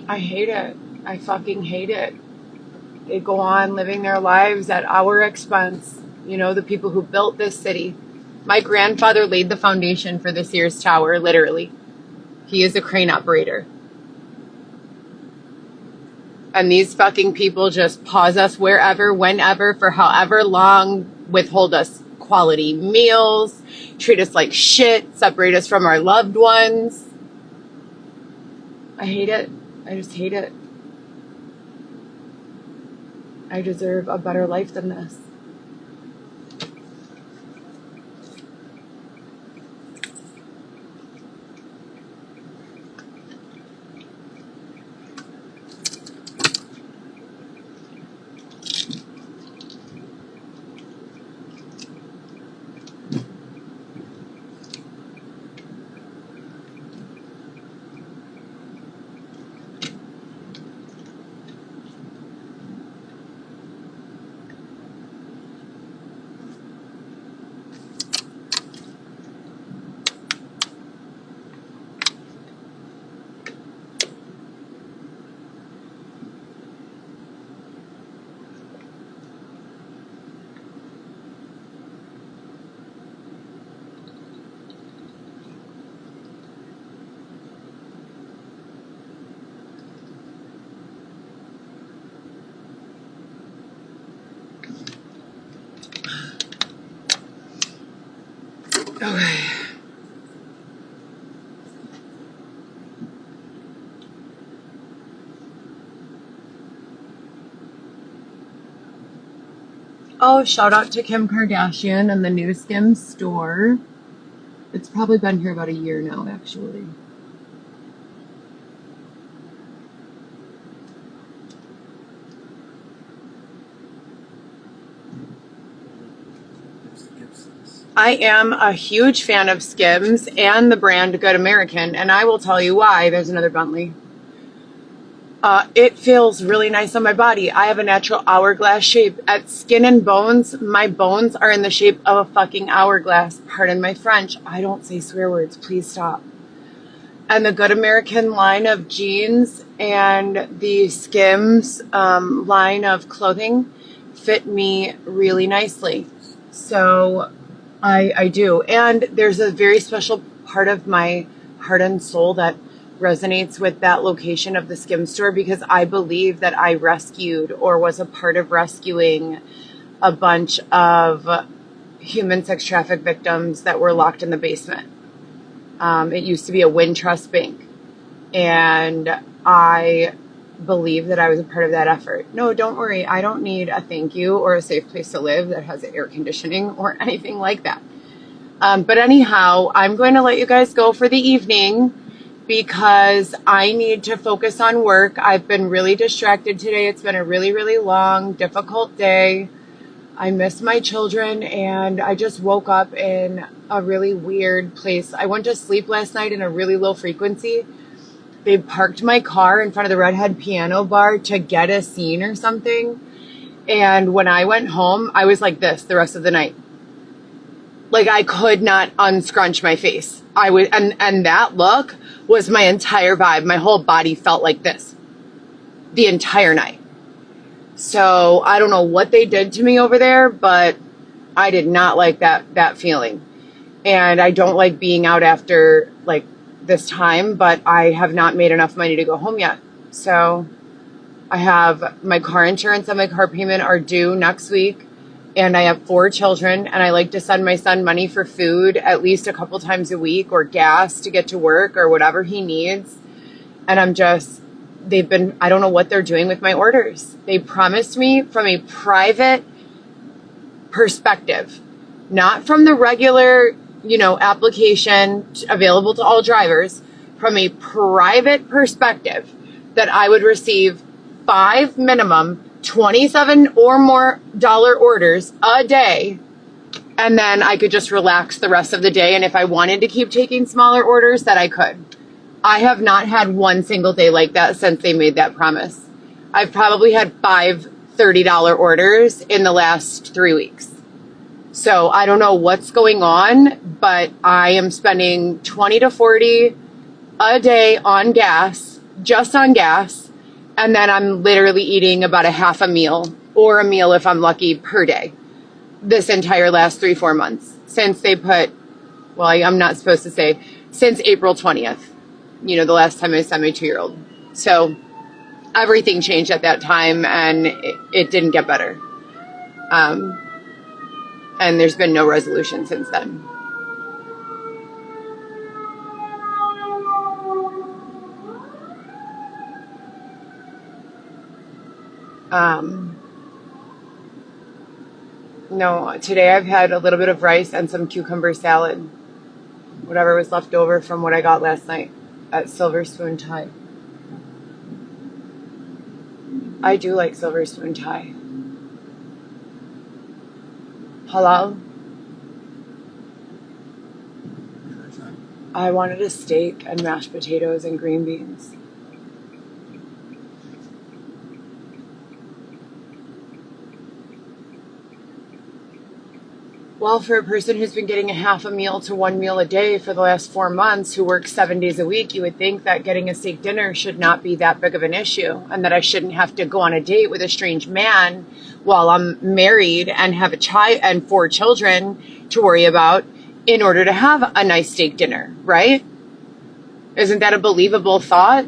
I hate it. I fucking hate it. They go on living their lives at our expense. You know, the people who built this city. My grandfather laid the foundation for the Sears Tower, literally. He is a crane operator. And these fucking people just pause us wherever, whenever, for however long, withhold us quality meals, treat us like shit, separate us from our loved ones. I hate it. I just hate it. I deserve a better life than this. Okay. Oh, shout out to Kim Kardashian and the new Skims store. It's probably been here about a year now, actually. I am a huge fan of Skims and the brand Good American, and I will tell you why. There's another Bentley. It feels really nice on my body. I have a natural hourglass shape. At Skin and Bones, my bones are in the shape of a fucking hourglass. Pardon my French. I don't say swear words. Please stop. And the Good American line of jeans and the Skims line of clothing fit me really nicely. So I do. And there's a very special part of my heart and soul that resonates with that location of the Skim store because I believe that I rescued or was a part of rescuing a bunch of human sex traffic victims that were locked in the basement. It used to be a Wintrust bank, and I believe that I was a part of that effort. No, don't worry. I don't need a thank you or a safe place to live that has air conditioning or anything like that. But anyhow, I'm going to let you guys go for the evening because I need to focus on work. I've been really distracted today. It's been a really, really long, difficult day. I miss my children, and I just woke up in a really weird place. I went to sleep last night in a really low frequency. They parked my car in front of the Redhead Piano Bar to get a scene or something. And when I went home, I was like this the rest of the night. Like I could not unscrunch my face. And that look was my entire vibe. My whole body felt like this the entire night. So I don't know what they did to me over there, but I did not like that feeling. And I don't like being out after like this time, but I have not made enough money to go home yet. So I have my car insurance and my car payment are due next week. And I have 4 children, and I like to send my son money for food at least a couple times a week, or gas to get to work, or whatever he needs. And I don't know what they're doing with my orders. They promised me from a private perspective, not from the regular, application available to all drivers, from a private perspective, that I would receive 5 minimum $27 or more orders a day, and then I could just relax the rest of the day. And if I wanted to keep taking smaller orders, that I could. I have not had one single day like that since they made that promise. I've probably had 5 $30 orders in the last 3 weeks. So I don't know what's going on, but I am spending $20 to $40 a day on gas, just on gas. And then I'm literally eating about a half a meal, or a meal if I'm lucky, per day, this entire last 3-4 months since they I'm not supposed to say, since April 20th, the last time I saw my 2-year-old. So everything changed at that time, and it didn't get better. And there's been no resolution since then. No, today I've had a little bit of rice and some cucumber salad. Whatever was left over from what I got last night at Silver Spoon Thai. I do like Silver Spoon Thai. Halal. I wanted a steak and mashed potatoes and green beans. Well, for a person who's been getting a half a meal to 1 meal a day for the last 4 months, who works 7 days a week, you would think that getting a steak dinner should not be that big of an issue, and that I shouldn't have to go on a date with a strange man while I'm married and have a child and 4 children to worry about in order to have a nice steak dinner, right? Isn't that a believable thought?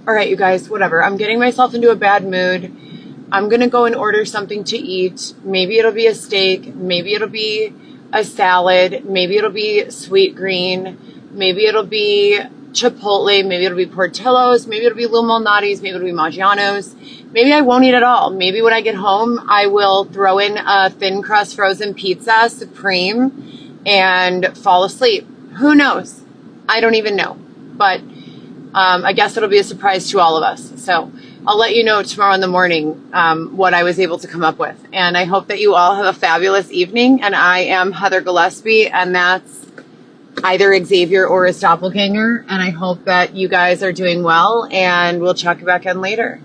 All right, you guys, whatever. I'm getting myself into a bad mood. I'm going to go and order something to eat. Maybe it'll be a steak. Maybe it'll be a salad. Maybe it'll be sweet green. Maybe it'll be Chipotle. Maybe it'll be Portillo's. Maybe it'll be Lou Malnati's. Maybe it'll be Maggiano's. Maybe I won't eat at all. Maybe when I get home, I will throw in a thin crust frozen pizza, Supreme, and fall asleep. Who knows? I don't even know. But I guess it'll be a surprise to all of us. So I'll let you know tomorrow in the morning what I was able to come up with. And I hope that you all have a fabulous evening. And I am Heather Gillespie, and that's either Xavier or his doppelganger. And I hope that you guys are doing well, and we'll check back in later.